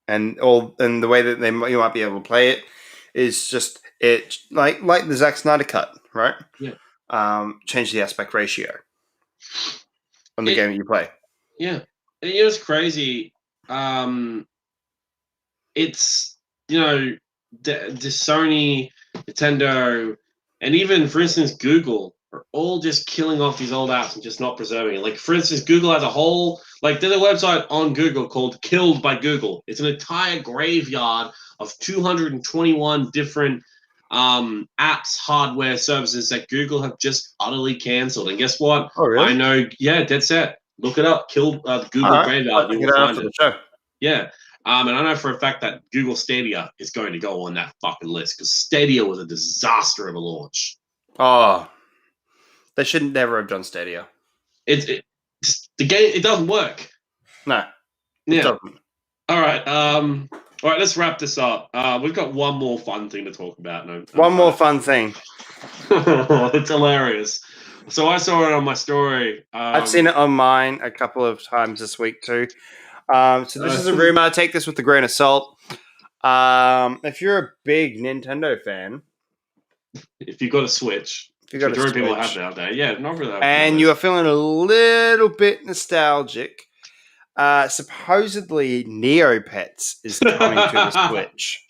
and the way that you might be able to play it is just it like the Zack Snyder cut, right? Yeah. Change the aspect ratio on the game that you play. Yeah, and it's crazy. It's the Sony, Nintendo, and even, for instance, Google are all just killing off these old apps and just not preserving it. Like, for instance, Google has a whole, there's a website on Google called Killed by Google. It's an entire graveyard of 221 different apps, hardware, services that Google have just utterly cancelled. And guess what? Oh, really? I know, dead set. Look it up. Kill Google All right, Graveyard. I'll You check will it out find after it. the show. Yeah. And I know for a fact that Google Stadia is going to go on that fucking list because Stadia was a disaster of a launch. Oh, they should never have done Stadia. The game, it doesn't work. No, it doesn't. All right. All right, let's wrap this up. We've got one more fun thing to talk about. One more fun thing. It's hilarious. So I saw it on my story. I've seen it on mine a couple of times this week too. So this is a rumor. I take this with a grain of salt. If you're a big Nintendo fan, if you've got a Switch, majority people have nowadays. Yeah, not really. And you are feeling a little bit nostalgic. Supposedly, Neopets is coming to the Switch.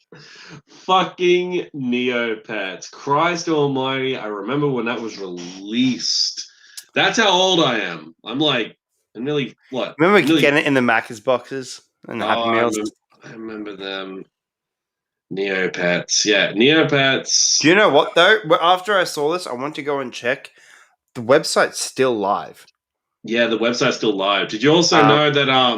Fucking Neopets. Christ almighty, I remember when that was released. That's how old I am. I'm like, I'm nearly, what? Remember getting it in the Macca's boxes and the Happy Meals? I remember them. Neopets. Yeah, Neopets. Do you know what, though? After I saw this, I went to go and check. The website's still live. Yeah, the website's still live. Did you also know that I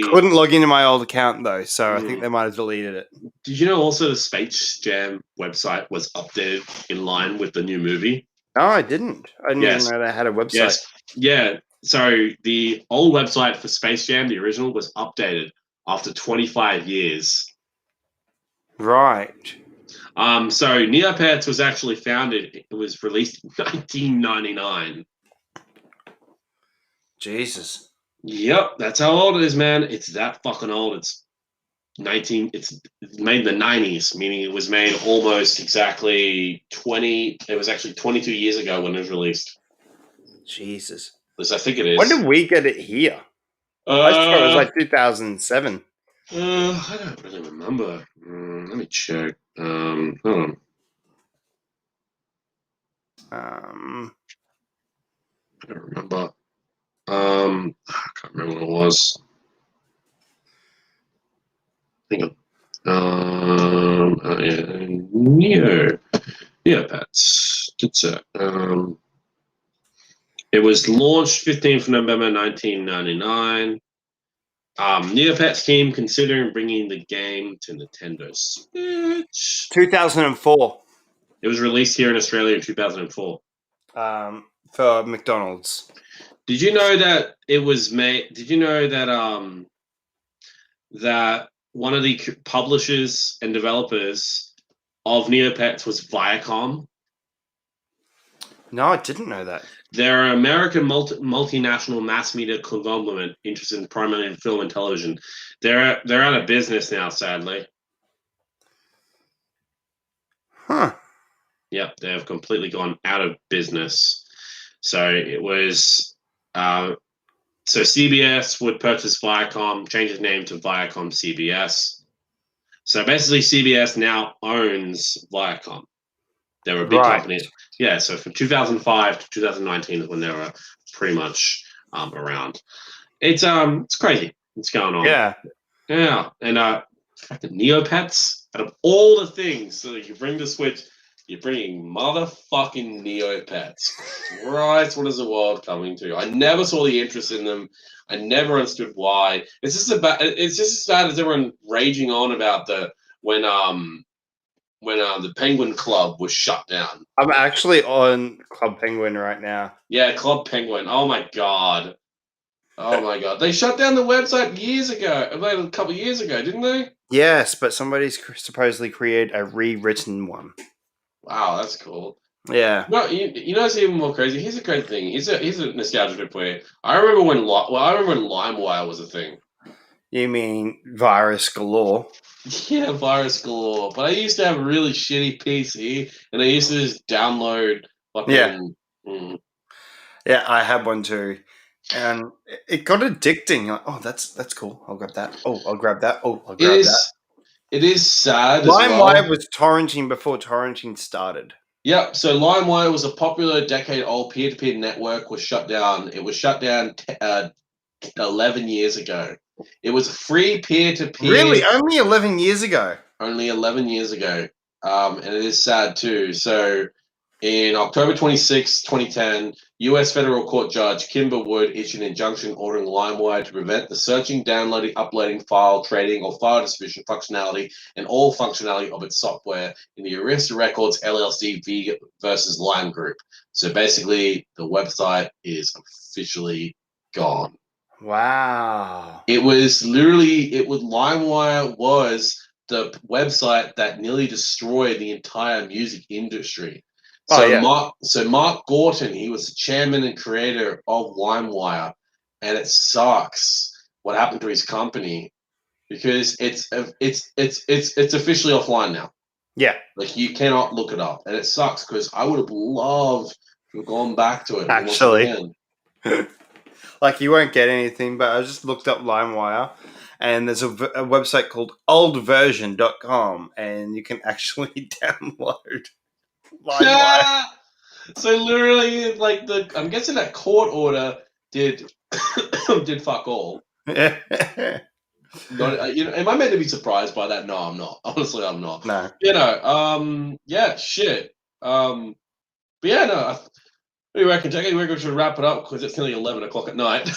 couldn't log into my old account though, so I think they might have deleted it. Did you know also the Space Jam website was updated in line with the new movie? No, I didn't. I didn't even know they had a website. Yes. Yeah. So the old website for Space Jam, the original, was updated after 25 years. Right. So Neopets was actually founded. It was released in 1999. Jesus. Yep, that's how old it is, man. It's that fucking old. It's made in the 90s, meaning it was made almost exactly 20. It was actually 22 years ago when it was released. Jesus. At least I think it is. When did we get it here? I thought it was like 2007. I don't really remember. Let me check. Hold on. I don't remember. I can't remember what it was. Hang on. Neopets. It's it was launched 15th November 1999. Neopets team considering bringing the game to Nintendo Switch. 2004. It was released here in Australia in 2004. For McDonald's. Did you know that it was made? Did you know that that one of the publishers and developers of Neopets was Viacom? No, I didn't know that. They're an American multinational mass media conglomerate interested primarily in film and television. They're out of business now, sadly. Huh. Yep, they have completely gone out of business. So it was so CBS would purchase Viacom, change its name to Viacom CBS. So basically CBS now owns Viacom. They were a big company. Yeah, so from 2005 to 2019 is when they were pretty much around. It's crazy what's going on. Yeah. Yeah. And the Neopets, out of all the things so you bring the Switch, you're bringing motherfucking Neopets. Christ, what is the world coming to? I never saw the interest in them. I never understood why. It's just as bad as everyone raging on about when the Penguin Club was shut down. I'm actually on Club Penguin right now. Yeah, Club Penguin. Oh my god. Oh my god. They shut down the website years ago. About a couple of years ago, didn't they? Yes, but somebody's supposedly created a rewritten one. Wow, that's cool. Yeah. No, you know it's even more crazy. Here's a great thing. Here's a nostalgia trip for you. I remember when LimeWire was a thing. You mean virus galore? Yeah, virus galore. But I used to have a really shitty PC, and I used to just download fucking. Yeah. Yeah, I had one too, and it got addicting. Like, oh, that's cool. I'll grab that. Oh, I'll grab that. Oh, I'll grab that. It is sad. LimeWire was torrenting before torrenting started. Yep. So LimeWire was a popular decade-old peer-to-peer network. Was shut down. It was shut down 11 years ago. It was a free peer-to-peer. Really? Only 11 years ago? Only 11 years ago. And it is sad too. So In October 26, 2010, U.S. federal court judge Kimber Wood issued an injunction ordering LimeWire to prevent the searching, downloading, uploading, file trading, or file distribution functionality and all functionality of its software in the Arista Records LLC v. versus Lime Group. So basically, the website is officially gone. Wow. It was LimeWire was the website that nearly destroyed the entire music industry. So Mark Gorton, he was the chairman and creator of LimeWire, and it sucks what happened to his company because it's officially offline now. Yeah. Like you cannot look it up, and it sucks because I would have loved to have gone back to it. Actually. Once again. Like you won't get anything, but I just looked up LimeWire, and there's a website called oldversion.com, and you can actually download LimeWire. So literally, like I'm guessing that court order did did fuck all. Not, am I meant to be surprised by that? No, I'm not. Honestly, I'm not. No. Yeah, shit. But yeah, no. What do you reckon, Jackie? We're going to wrap it up because it's nearly 11 o'clock at night.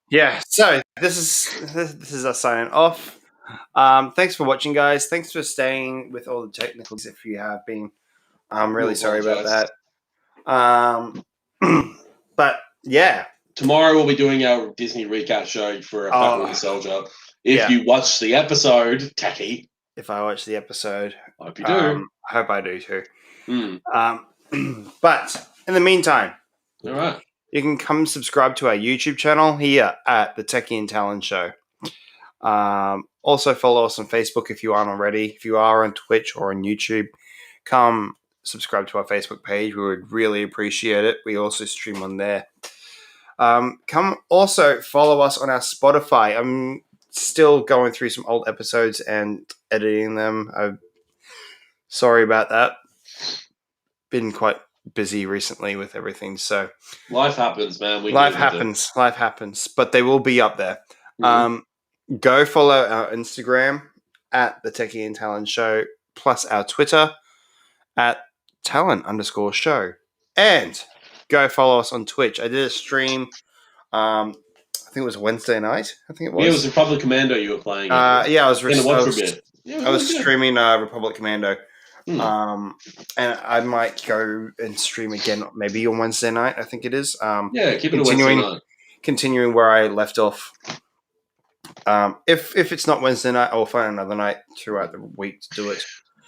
Yeah. So this is us signing off. Thanks for watching, guys. Thanks for staying with all the technicals. If you have been, I'm really sorry about that. But yeah, tomorrow we'll be doing our Disney recap show for Falcon Winter Soldier. If you watch the episode, Techie. If I watch the episode, I hope you do. I hope I do too. But in the meantime, all right, you can come subscribe to our YouTube channel here at the Techie Talon Show. Also follow us on Facebook if you aren't already. If you are on Twitch or on YouTube, come subscribe to our Facebook page. We would really appreciate it. We also stream on there. Come also follow us on our Spotify. I'm still going through some old episodes and editing them. I'm sorry about that. Been quite busy recently with everything, so life happens, man. Life happens, but they will be up there. Go follow our Instagram at the Techie and Talon Show, plus our Twitter at Talon_show, and go follow us on Twitch. I did a stream. I think it was Wednesday night. I think it was. Yeah, it was Republic Commando you were playing. Yeah, I was I streaming Republic Commando. And I might go and stream again, maybe on Wednesday night. I think it is. Yeah, keep it a Wednesday night. Continuing where I left off. If it's not Wednesday night, I'll find another night throughout the week to do it.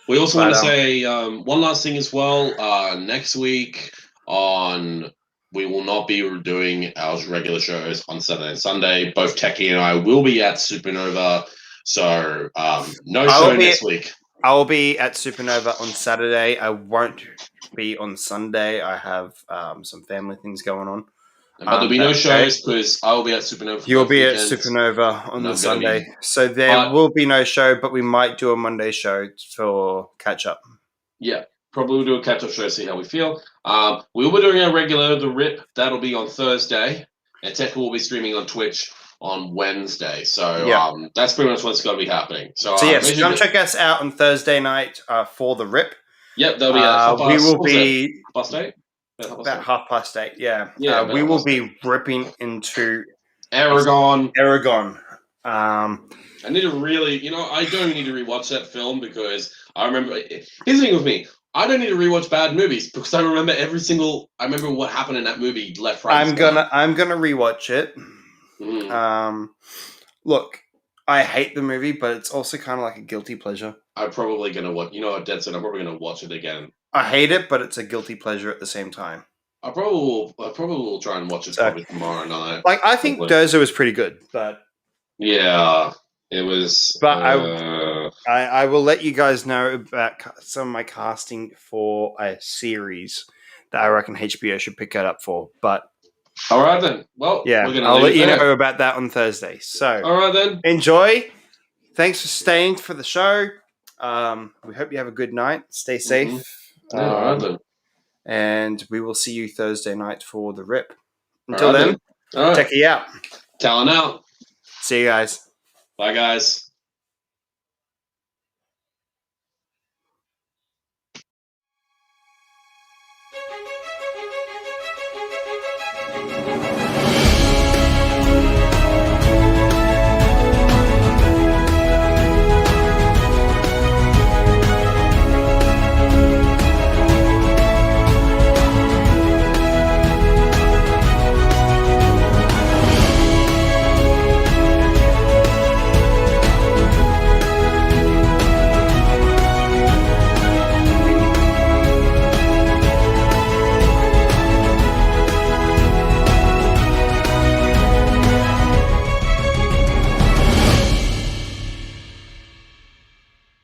We also want to say one last thing as well. Next week we will not be doing our regular shows on Saturday and Sunday. Both Techie and I will be at Supernova, so no show next week. I will be at Supernova on Saturday. I won't be on Sunday. I have some family things going on. But there'll be no shows because I will be at Supernova. You'll be at Supernova on the Sunday. So there will be no show, but we might do a Monday show for catch-up. Yeah, probably we'll do a catch-up show, see how we feel. We'll be doing our regular, The Rip. That'll be on Thursday. And Tekka will be streaming on Twitch on Wednesday. So that's pretty much what's going to be happening. So yes, come check us out on Thursday night for The Rip. Yep, that'll be at we will be... 8:30? About 8:30, yeah. We will be ripping into Aragon. I need to really, I don't need to rewatch that film because I remember. Here's the thing with me: I don't need to rewatch bad movies because I remember I remember what happened in that movie left, right. I'm gonna rewatch it. Look, I hate the movie, but it's also kind of like a guilty pleasure. I'm probably gonna watch. You know what, Dead Set? I'm probably gonna watch it again. I hate it, but it's a guilty pleasure at the same time. I probably will try and watch it probably tomorrow night. Like, I think Dozer was pretty good, but yeah, it was. But I will let you guys know about some of my casting for a series that I reckon HBO should pick it up for. But all right then. Well, yeah, I'll let you know about that on Thursday. So all right then. Enjoy. Thanks for staying for the show. We hope you have a good night. Stay safe. All right then. And we will see you Thursday night for The Rip. Until then, Techie out. Talon out. See you guys. Bye, guys.